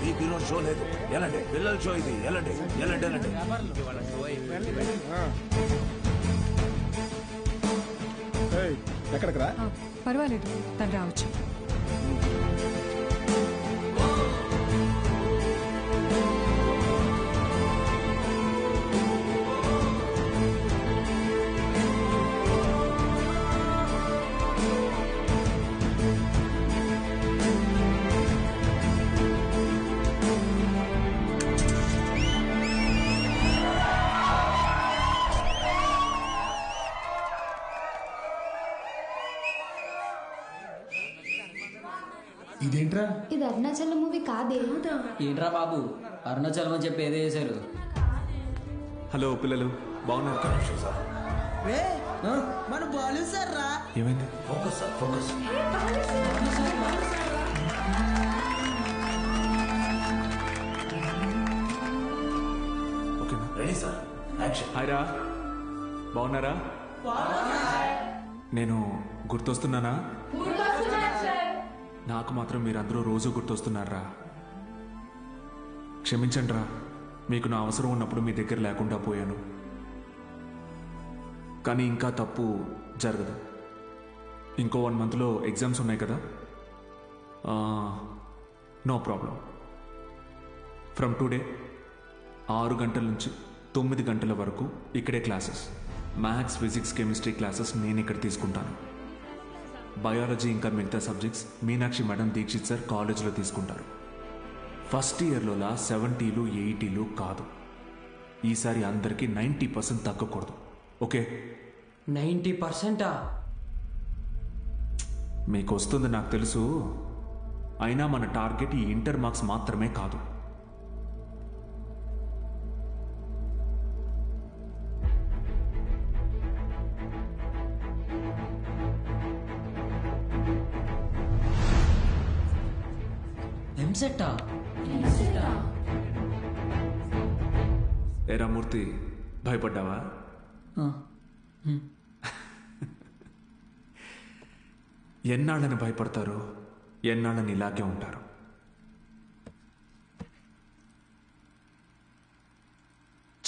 మీకు ఈరోజు షో లేదు, ఎలాంటి పిల్లల షో ఇది. ఎలాంటి ఎలాంటి ఎలాంటి ఎక్కడికి రా? పర్వాలేదు, తను రావచ్చు. ఇదేంట్రా? ఇది అరుణాచలం మూవీ కాదే. ఏంట్రా బాబు, అరుణాచలం అని చెప్పి ఏదో చేశారు. హలో పిల్లలు, బాగున్నారు? మన బాలు సార్ రా. ఏమైంది? Focus sir, focus. ఓకేనా? Ready sir, action. హాయ్ రా, బాగున్నారా? నేను గుర్తొస్తున్నానా? నాకు మాత్రం మీరందరూ రోజు గుర్తొస్తున్నారా? క్షమించండి రా, మీకు నా అవసరం ఉన్నప్పుడు మీ దగ్గర లేకుండా పోయాను. కానీ ఇంకా తప్పు జరగదు. ఇంకో 1 మంత్లో ఎగ్జామ్స్ ఉన్నాయి కదా. No problem. ఫ్రమ్ టుడే 6 గంటల నుంచి 9 గంటల వరకు ఇక్కడే classes. Maths, physics, chemistry classes నేను ఇక్కడ తీసుకుంటాను. బయాలజీ ఇంకా మిగతా subjects Meenakshi madam, Dikshit sir కాలేజీలో తీసుకుంటారు. ఫస్ట్ ఇయర్లోలా 70లు 80లు కాదు. ఈసారి అందరికీ 90% తగ్గకూడదు. ఓకే? 90%? మీకు వస్తుంది నాకు తెలుసు. అయినా మన టార్గెట్ ఈ ఇంటర్ మార్క్స్ మాత్రమే కాదు. ఎంసెట్టా? ఏరా మూర్తి, భయపడ్డావా? ఎన్నాళ్ళని భయపడతారు, ఎన్నాళ్ళని ఇలాగే ఉంటారు.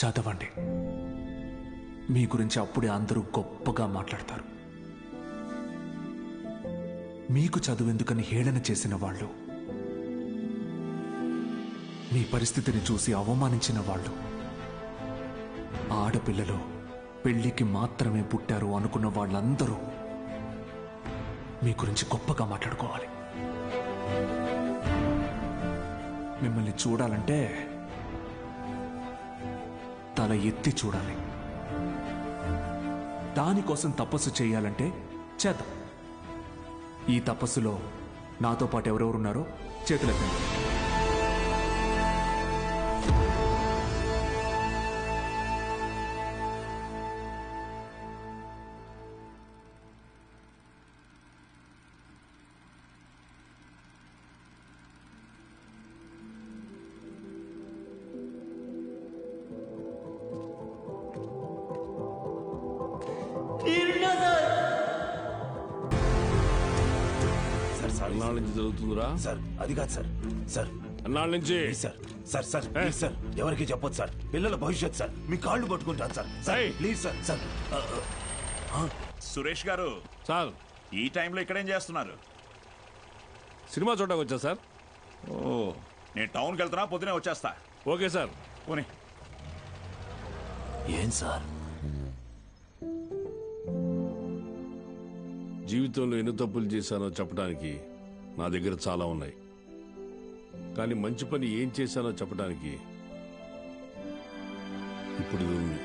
చదవండి. మీ గురించి అప్పుడే అందరూ గొప్పగా మాట్లాడతారు. మీకు చదువెందుకని హేళన చేసిన వాళ్ళు, మీ పరిస్థితిని చూసి అవమానించిన వాళ్ళు, ఆడపిల్లలు పెళ్లికి మాత్రమే పుట్టారు అనుకున్న వాళ్ళందరూ మీ గురించి గొప్పగా మాట్లాడుకోవాలి. మిమ్మల్ని చూడాలంటే తల ఎత్తి చూడాలి. దానికోసం తపస్సు చేయాలంటే చేద్దాం. ఈ తపస్సులో నాతో పాటు ఎవరెవరున్నారో చేతులెత్తండి. ఎన్నాళ్ళ నుంచి జరుగుతుందిరా? సార్ అది కాదు సార్. సార్ ఎన్నాళ్ళ నుంచి? Sir sir sir please sir, ఎవరికి చెప్పొద్దు సార్. పిల్లల భవిష్యత్ సార్, మీ కాళ్ళు పట్టుకుంటాను sir. Sir please sir. Sir Suresh గారు సార్, ఈ టైంలో ఇక్కడేం చేస్తున్నారు? సినిమా చూడడానికి వచ్చా సార్. ఓ, నేను టౌన్కి వెళ్తున్నా, పొద్దునే వచ్చేస్తా. Okay sir. పోనీ. ఏం సార్? జీవితంలో ఎన్ని తప్పులు చేశానో చెప్పడానికి నా దగ్గర చాలా ఉన్నాయి, కానీ మంచి పని ఏం చేశానో చెప్పడానికి ఇప్పుడు ఇది ఉంది.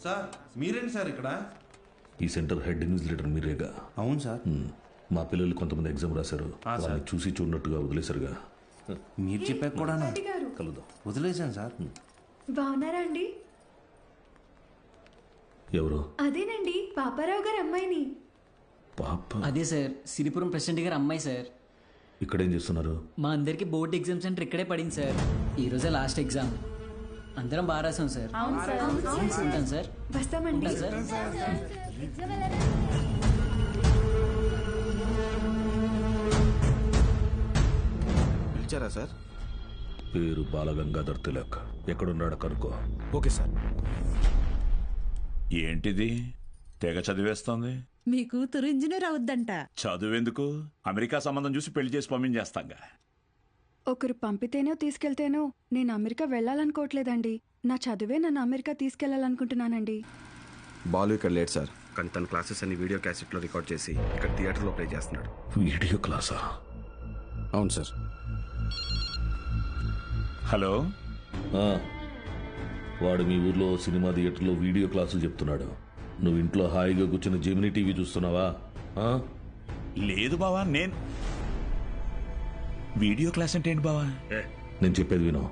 సార్ మీరేంటి సార్ ఇక్కడ? ఈ సెంటర్ హెడ్ ఇన్విజిలేటర్ మీరేగా? అవును సార్. మా పిల్లలు కొంతమంది ఎగ్జామ్ రాశారు, వాళ్ళని చూసి చూడనట్టుగా వదిలేశారుగా. మీరు చెప్పాక కూడా కలుద్దాం. వదిలేశాను సార్. బాగున్నారా అండి? ఎవరు? అదేనండి, పాపారావు గారి అమ్మాయిని. పాప? అదే సార్, సిరిపురం ప్రెసిడెంట్ గారి అమ్మాయి సార్. ఇక్కడేం చేస్తున్నారు? మా అందరికి బోర్డు ఎగ్జామ్ సెంటర్ ఇక్కడే పడింది సార్. ఈ రోజే లాస్ట్ ఎగ్జామ్. అందరం బాగా రాసాం సార్. ఉంటాను సార్. వస్తామండి. పిలిచారా సార్? పేరు బాలగంగాధర్ తిలక్. ఎక్కడున్నాడు కనుక్కో. Okay sir. ఏంటిది తెగ చదివేస్తోంది? మీ కూతురు ఇంజనీర్ అవుద్దంట. చదువెందుకు, అమెరికా సంబంధం చూసి పెళ్లి చేసి పంపించేస్తాంగా. ఒకరు పంపితేనో తీసుకెళ్తేనో నేను అమెరికా వెళ్ళాలనుకోవట్లేదండి. నా చదువే నన్ను అమెరికా తీసుకెళ్లాలనుకుంటున్నానండి. బాలు ఇక్కడ లేట్ సార్, కానీ తన క్లాసెస్ అన్ని వీడియో క్యాసెట్లో రికార్డ్ చేసి ఇక్కడ థియేటర్లో ప్లే చేస్తున్నాడు. వీడియో క్లాసా? అవును సార్. హలో, వాడు మీ ఊర్లో సినిమా థియేటర్లో వీడియో క్లాసులు చెప్తున్నాడు. నువ్వు ఇంట్లో హాయిగా కూర్చుని జెమినీ టీవీ చూస్తున్నావా? లేదు బావా, నేను వీడియో క్లాస్ అంటే ఏంటి బావా? నేను చెప్పేది విను.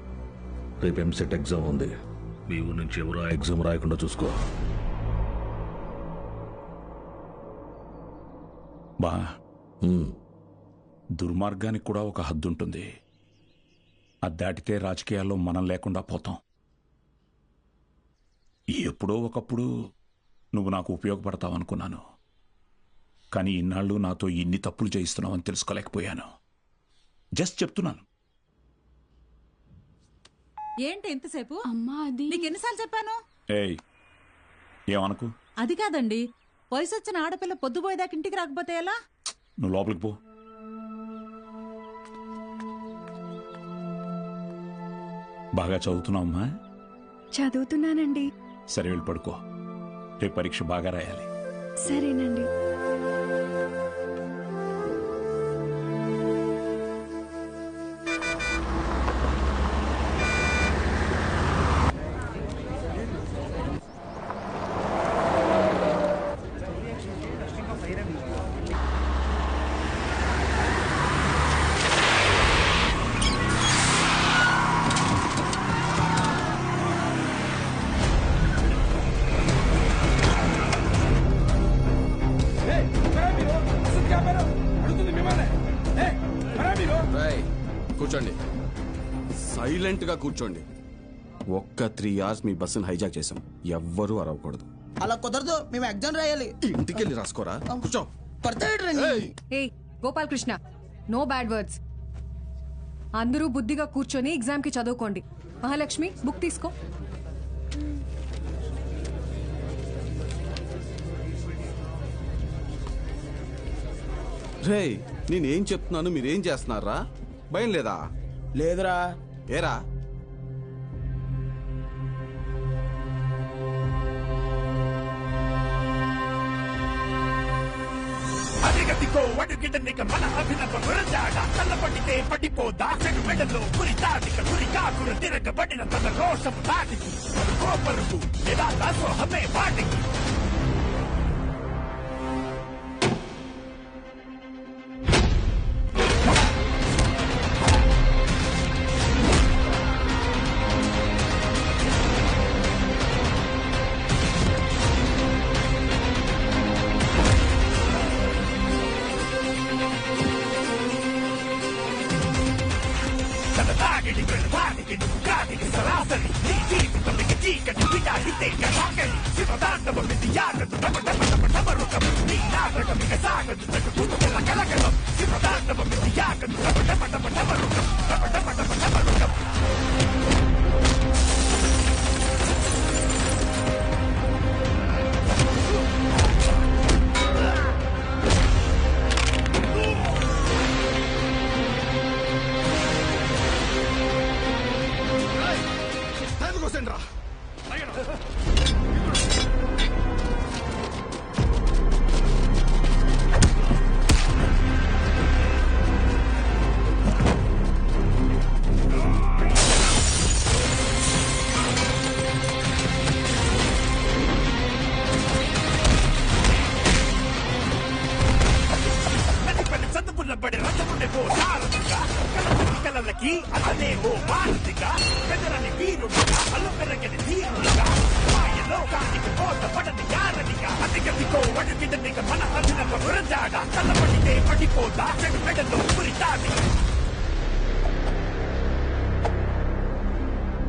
రేపు ఎంసెట్ ఎగ్జామ్ ఉంది. మీ ఊరు నుంచి ఎవరు ఆ ఎగ్జామ్ రాయకుండా చూసుకో. బా, దుర్మార్గానికి కూడా ఒక హద్దు ఉంటుంది. అది దాటితే రాజకీయాల్లో మనం లేకుండా పోతాం. ఎప్పుడో ఒకప్పుడు నువ్వు నాకు ఉపయోగపడతావు అనుకున్నాను, కానీ ఇన్నాళ్ళు నాతో ఇన్ని తప్పులు చేయిస్తున్నావని తెలుసుకోలేకపోయాను. జస్ట్ చెప్తున్నాను. ఏంటి ఎంతసేపు? అమ్మా అది నీకు ఎన్నిసార్లు చెప్పాను? ఏయ్, ఏమనుకు. అది కాదండి, వయసు వచ్చిన ఆడపిల్ల పొద్దుపోయేదాకా ఇంటికి రాకపోతే ఎలా? నువ్వు లోపలికి పో. బాగా చదువుతున్నావమ్మా? చదువుతున్నానండి. సరే, వెళ్ళి పడుకో. రేపు పరీక్ష బాగా రాయాలి. సరేనండి. కూర్చోండి, సైలెంట్ గా కూర్చోండి. ఒక్క 3 hours మీ బస్సును హైజాక్ చేసాం. ఎవ్వరూ అరవకూడదు. అలా కుదరదు, మేము ఎగ్జామ్ రాయాలి. ఇంటికి వెళ్ళి రాసుకోరా. కూర్చో. ఏయ్ Gopal Krishna, no bad words. అందరూ బుద్ధిగా కూర్చొని ఎగ్జామ్ కి చదువుకోండి. మహాలక్ష్మి, బుక్ తీసుకో. రే, నేనేం చెప్తున్నాను మీరేం చేస్తున్నారా? భయం లేదా? లేదురా. ఏరా? అడిగతికో అడుగిడనిక మన అభినవ వరదాడ తల్లపడితే పడిపోదా చెడు మెడలో గురి దాటిక గురి కాకులు తిరగబడిన తన రోషం దాటికి కోపరుకు ఎలా దాసో హమే వాటికి తన దాడి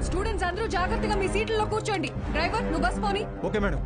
స్టూడెంట్స్ అందరూ జాగ్రత్తగా మీ సీట్లలో కూర్చోండి. డ్రైవర్ నువ్వు బస్ పోని. Okay madam.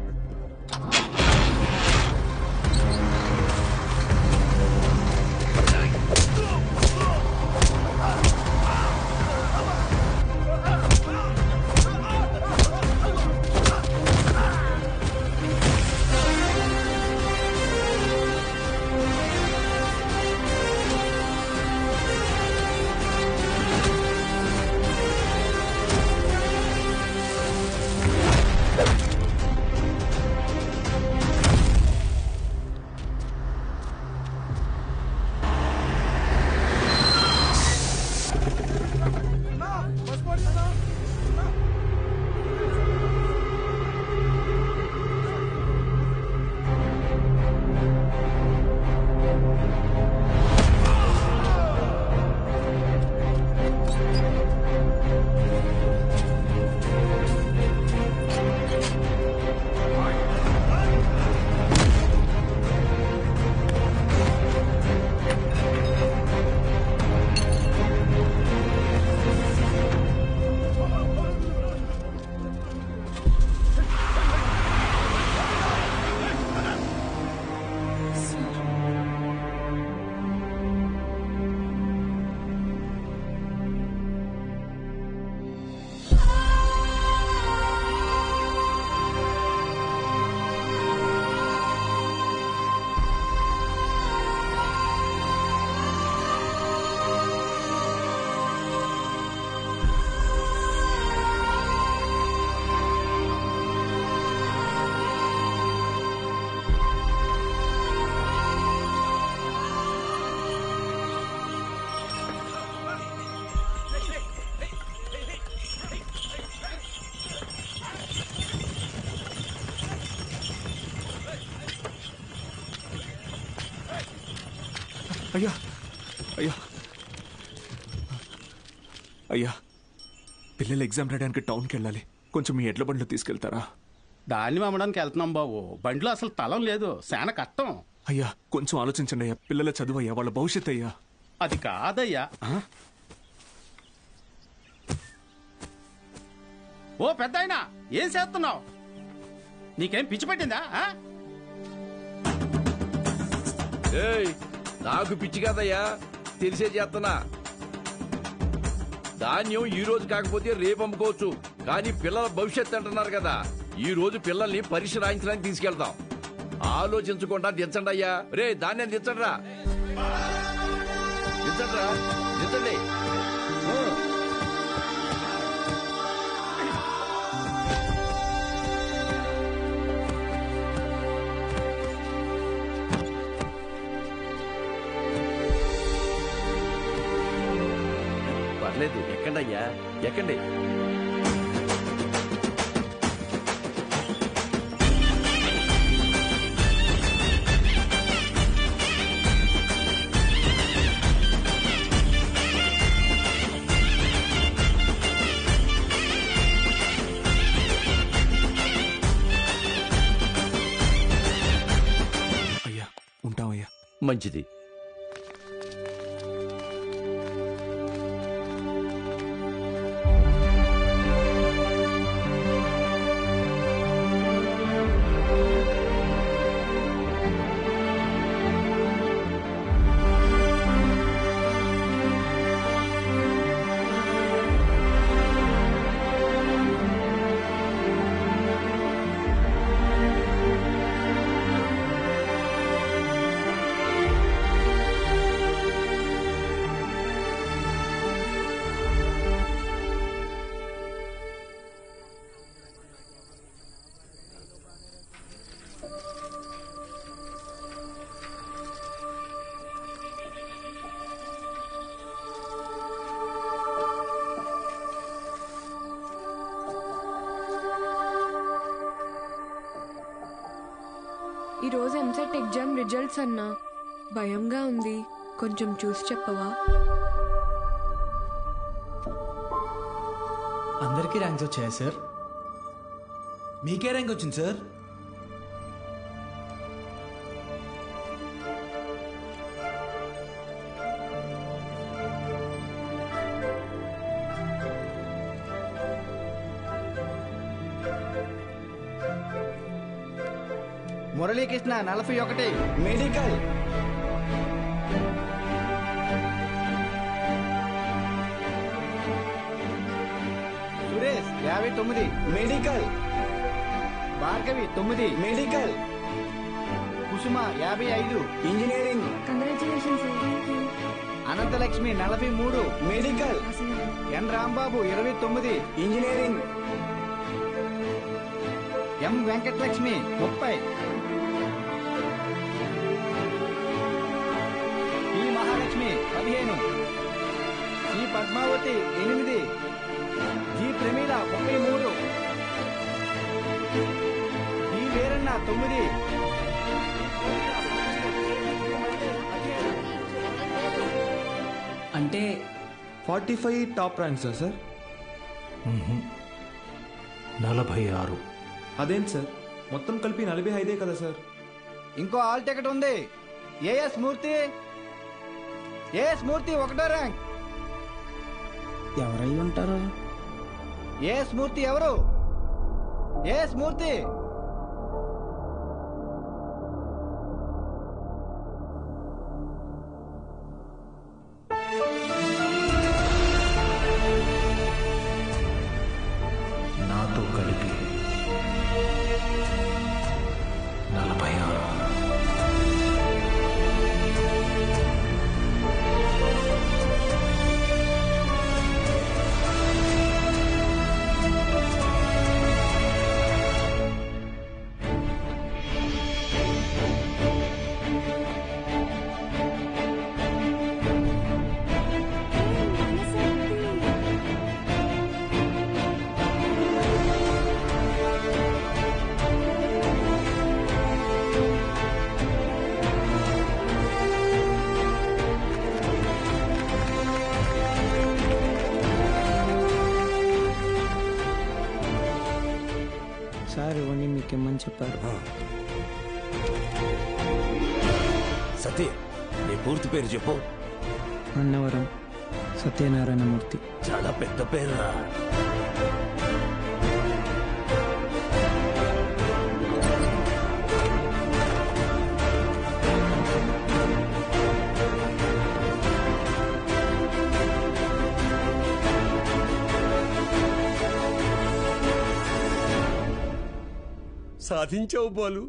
అయ్యా అయ్యా అయ్యా, పిల్లలు ఎగ్జామ్ రాయడానికి టౌన్కి వెళ్ళాలి. కొంచెం మీ ఎడ్ల బండ్లో తీసుకెళ్తారా? దాన్ని అమ్మడానికి వెళ్తున్నాం బాబు. బండిలో అసలు తలం లేదు, శాన కష్టం. అయ్యా కొంచెం ఆలోచించండి అయ్యా. పిల్లల చదువు అయ్యా, వాళ్ళ భవిష్యత్ అయ్యా. అది కాదయ్యా. ఓ పెద్దాయనా, ఏం చేస్తున్నావు? నీకేం పిచ్చి పట్టిందా? నాకు పిచ్చి కాదయ్యా, తెలిసే చేస్తున్నా. ధాన్యం ఈ రోజు కాకపోతే రేపు అమ్ముకోవచ్చు, కానీ పిల్లల భవిష్యత్తు అంటున్నారు కదా. ఈ రోజు పిల్లల్ని పరీక్ష రాయించడానికి తీసుకెళ్తాం. ఆలోచించకుండా దించండి అయ్యా. రే ధాన్యం దించండిరా, దించండిరా, దించండి. పర్లేదు, ఎక్కండి అయ్యా, ఎక్కండి. అయ్యా ఉంటామయ్యా. మంచిది. ఈరోజు ఎంసెట్ ఎగ్జామ్ రిజల్ట్స్ అన్నా. భయంగా ఉంది, కొంచెం చూసి చెప్పవా? అందరికీ ర్యాంక్స్ వచ్చాయా సార్? మీకే ర్యాంక్ వచ్చింది sir. Muralikrishna 41 medical. Suresh 59 medical. Bhargavi 9 medical. Kusuma 55 engineering. Congratulations. Ananthalakshmi 43 medical. N Rambabu 29 engineering. M Venkatalakshmi 30. E Mahalakshmi 15. Sri Padmavathi 8. G Pramila 33. E Veeranna 9. అంటే 45 టాప్ ర్యాంక్సా సార్? 46. అదేంటి సార్, మొత్తం కలిపి 45 కదా సార్? ఇంకో ఆల్ టికెట్ ఉంది. ఏఎస్ మూర్తి. ఏఎస్ మూర్తి 1వ ర్యాంక్. ఎవరై ఉంటారు? ఏఎస్ మూర్తి ఎవరు? ఏఎస్ మూర్తి. నాతో కలిపి 46. సార్ ఇవన్నీ మీకేమని చెప్పారు? సతీ, నీ పూర్తి పేరు చెప్పు. అన్నవరం సత్యనారాయణమూర్తి. చాలా పెద్ద పేరురా. సాధించావు బాలు.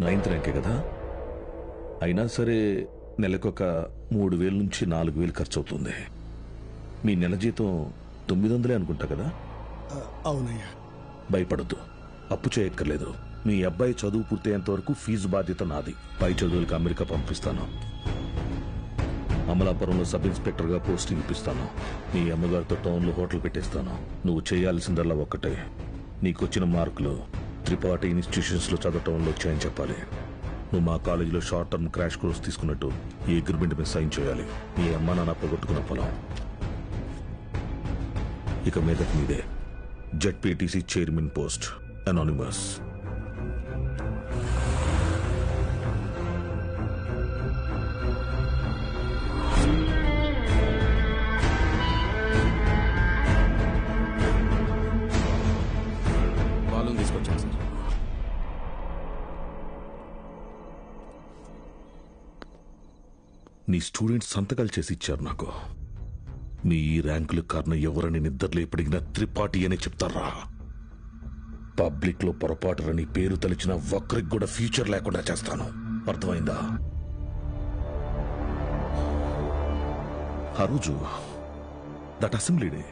నైన్త్ ర్యాంకే కదా, అయినా సరే నెలకొక 3,000 నుంచి 4,000 ఖర్చు అవుతుంది. మీ నెల జీతం 900 అనుకుంటా కదా? అవునయ్యా. భయపడద్దు, అప్పు చేయక్కర్లేదు. మీ అబ్బాయి చదువు పూర్తయ్యేంత వరకు ఫీజు బాధ్యత నాది. పై చదువులకు అమెరికా పంపిస్తాను. అమలాపురంలో సబ్ ఇన్స్పెక్టర్గా పోస్టింగ్ ఇప్పిస్తాను. మీ అమ్మగారితో టౌన్లో హోటల్ పెట్టేస్తాను. నువ్వు చేయాల్సిందల్లా ఒక్కటే, నీకొచ్చిన మార్కులు త్రిపాఠి ఇన్స్టిట్యూషన్స్లో చదవటంలో వచ్చాయని చెప్పాలి. నువ్వు మా కాలేజీలో షార్ట్ టర్మ్ క్రాష్ కోర్స్ తీసుకున్నట్టు ఈ అగ్రిమెంట్ మీద సైన్ చేయాలి. మీ అమ్మ నాన్న పోగొట్టుకున్న పొలం ఇక మీదట మీదే. ZPTC chairman post, anonymous. వాళ్ళని తీసుకొచ్చాను సార్. నీ స్టూడెంట్స్ సంతకాలు చేసి ఇచ్చారు నాకు. మీ ఈ ర్యాంకులు కారణం ఎవరని నిద్రలో ఎప్పటికినా త్రిపాఠి అనే చెప్తారా? పబ్లిక్ లో పొరపాటుని పేరు తలిచిన ఒక్కరికి కూడా ఫ్యూచర్ లేకుండా చేస్తాను. అర్థమైందా? ఆ రోజు దట్ అసెంబ్లీ డే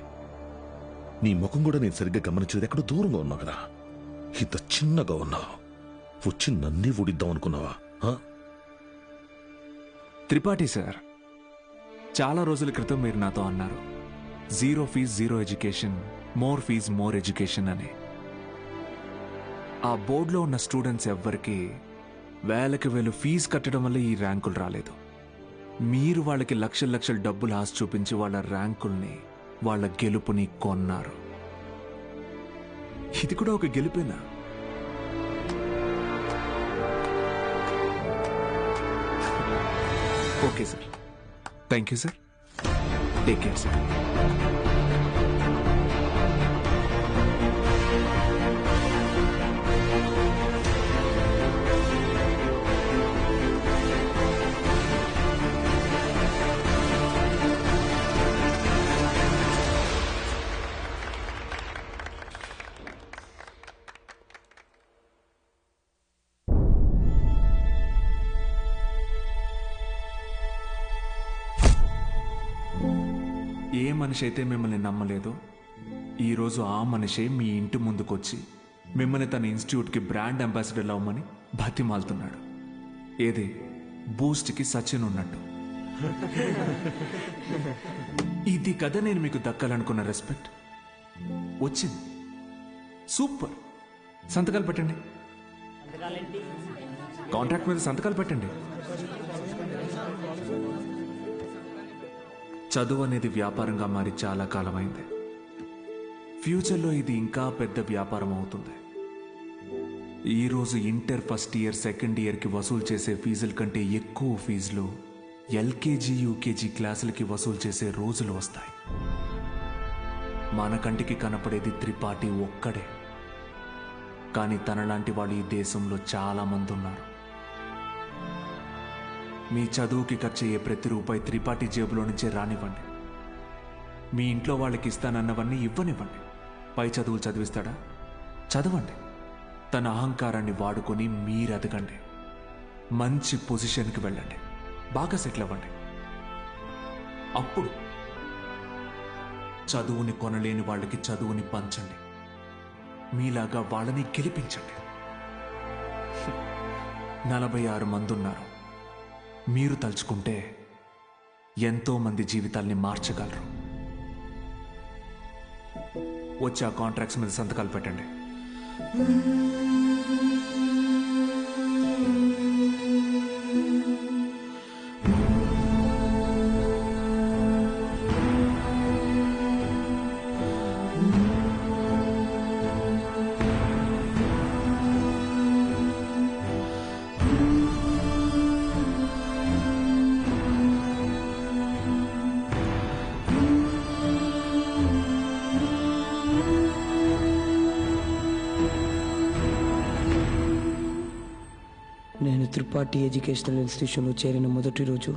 నీ ముఖం కూడా నేను సరిగ్గా గమనించేది. ఎక్కడో దూరంగా ఉన్నావు కదా, ఇంత చిన్నగా ఉన్నావు. వచ్చి నన్నే ఊడిద్దాం అనుకున్నావా? త్రిపాఠి సార్, చాలా రోజుల క్రితం మీరు నాతో అన్నారు, 0 fees 0 education, more fees more education అని. ఆ బోర్డులో ఉన్న స్టూడెంట్స్ ఎవ్వరికి వేలకి వేలు ఫీజు కట్టడం వల్ల ఈ ర్యాంకులు రాలేదు. మీరు వాళ్ళకి లక్షల లక్షల డబ్బులు ఆశ చూపించి వాళ్ళ ర్యాంకుల్ని, వాళ్ళ గెలుపుని కొన్నారు. ఇది కూడా ఒక గెలుపేనా? Okay sir, thank you sir, take care sir. ఏ మనిషి అయితే మిమ్మల్ని నమ్మలేదో ఈరోజు ఆ మనిషే మీ ఇంటి ముందుకొచ్చి మిమ్మల్ని తన ఇన్స్టిట్యూట్కి బ్రాండ్ అంబాసిడర్ అవ్వమని బతిమాలుతున్నాడు. ఏదే బూస్ట్కి సచిన్ ఉన్నట్టు. ఇది కదా నేను మీకు దక్కాలనుకున్న రెస్పెక్ట్. వచ్చింది. సూపర్. సంతకాలు పెట్టండి. కాంట్రాక్ట్ మీద సంతకాలు పెట్టండి. చదువు అనేది వ్యాపారంగా మారి చాలా కాలమైంది. ఫ్యూచర్లో ఇది ఇంకా పెద్ద వ్యాపారం అవుతుంది. ఈరోజు ఇంటర్ ఫస్ట్ ఇయర్, సెకండ్ ఇయర్కి వసూలు చేసే ఫీజుల కంటే ఎక్కువ ఫీజులు ఎల్కేజీ, యూకేజీ క్లాసులకి వసూలు చేసే రోజులు వస్తాయి. మన కంటికి కనపడేది త్రిపాఠి ఒక్కడే, కానీ తనలాంటి వాళ్ళు ఈ దేశంలో చాలా మంది ఉన్నారు. మీ చదువుకి ఖర్చు అయ్యే ప్రతి రూపాయి త్రిపాఠి జేబులో నుంచే రానివ్వండి. మీ ఇంట్లో వాళ్ళకి ఇస్తానన్నవన్నీ ఇవ్వనివ్వండి. పై చదువులు చదివిస్తాడా? చదవండి. తన అహంకారాన్ని వాడుకొని మీరు ఎదగండి. మంచి పొజిషన్కి వెళ్ళండి. బాగా సెటిల్ అవ్వండి. అప్పుడు చదువుని కొనలేని వాళ్ళకి చదువుని పంచండి. మీలాగా వాళ్ళని గెలిపించండి. 46 మంది ఉన్నారు. మీరు తలుచుకుంటే ఎంతో మంది జీవితాల్ని మార్చగలరు. వచ్చి ఆ కాంట్రాక్ట్స్ మీద సంతకాలు పెట్టండి. నేను త్రిపాఠి ఎడ్యుకేషనల్ ఇన్స్టిట్యూషన్లో చేరిన మొదటి రోజు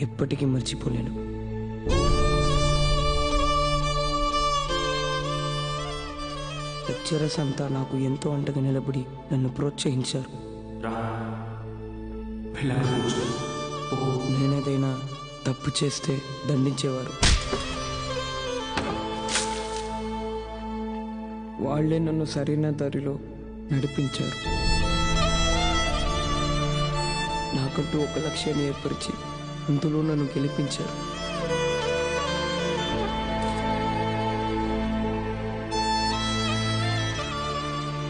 ఎప్పటికీ మర్చిపోలేను. లెక్చరర్స్ అంతా నాకు ఎంతో అండగా నిలబడి నన్ను ప్రోత్సహించారు. నేనేదైనా తప్పు చేస్తే దండించేవారు. వాళ్లే నన్ను సరైన దారిలో నడిపించారు. నాకంటూ ఒక లక్ష్యాన్ని ఏర్పరిచి అందులో నన్ను గెలిపించారు.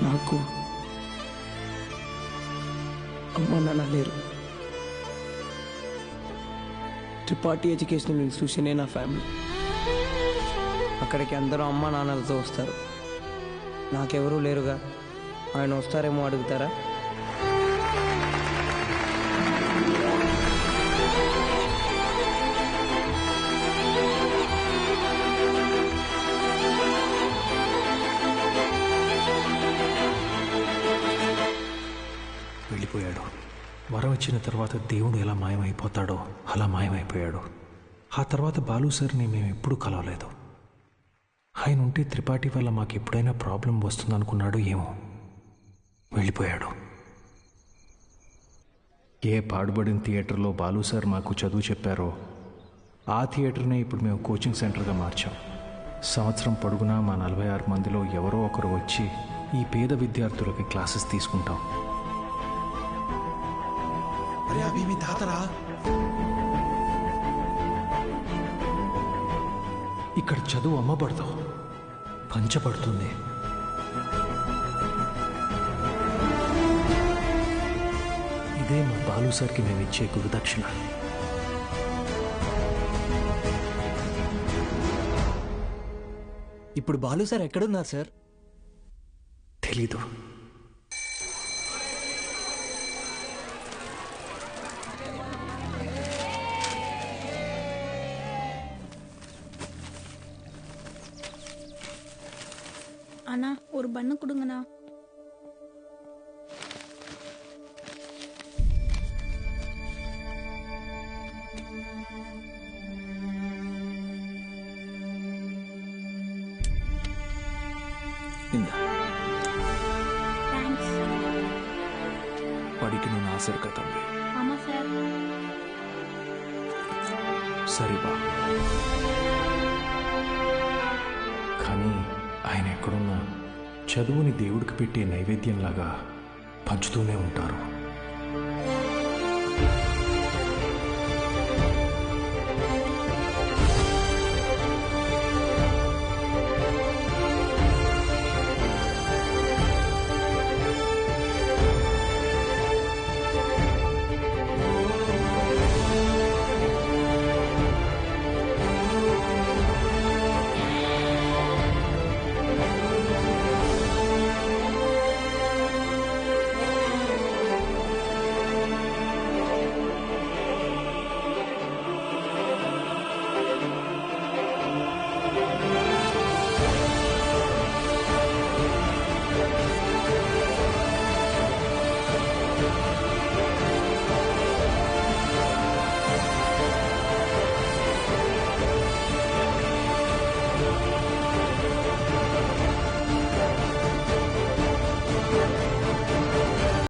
నాకు అమ్మ నాన్న లేరు. త్రిపాఠి ఎడ్యుకేషనల్ ఇన్స్టిట్యూషనే నా ఫ్యామిలీ. అక్కడికి అందరూ అమ్మ నాన్నలతో వస్తారు. నాకెవరూ లేరుగా, ఆయన వస్తారేమో అడుగుతారా? వెళ్ళిపోయాడు. వరం ఇచ్చిన తర్వాత దేవుడు ఎలా మాయమైపోతాడో అలా మాయమైపోయాడు. ఆ తర్వాత బాలు సార్ని మేము ఎప్పుడూ కలవలేదు. ఆయన ఉంటే త్రిపాఠి వల్ల మాకు ఎప్పుడైనా ప్రాబ్లం వస్తుందనుకున్నాడు ఏమో. వెళ్ళిపోయాడు. ఏ పాడుబడిన థియేటర్లో బాలు సార్ మాకు చదువు చెప్పారో ఆ థియేటర్నే ఇప్పుడు మేము కోచింగ్ సెంటర్గా మార్చాం. సంవత్సరం పొడుగునా మా 46 మందిలో ఎవరో ఒకరు వచ్చి ఈ పేద విద్యార్థులకి క్లాసెస్ తీసుకుంటాం. అరే అభి మీ తాతరా. ఇక్కడ చదువు అమ్మబడదు, పంచబడుతుంది. ఇదే మా బాలు సార్కి మేము ఇచ్చే గురుదక్షిణ. ఇప్పుడు బాలు సార్ ఎక్కడున్నారు సార్? తెలీదు. அண்ணா ஒரு பண்ணு கொடுங்கண்ணா. படிக்கணும்னு ஆசை இருக்கா தம்பி? ஆமா சார். సరిబా. కానీ ఆయన ఎక్కడున్నా చదువుని దేవుడికి పెట్టే నైవేద్యంలాగా పంచుతూనే ఉంటారు.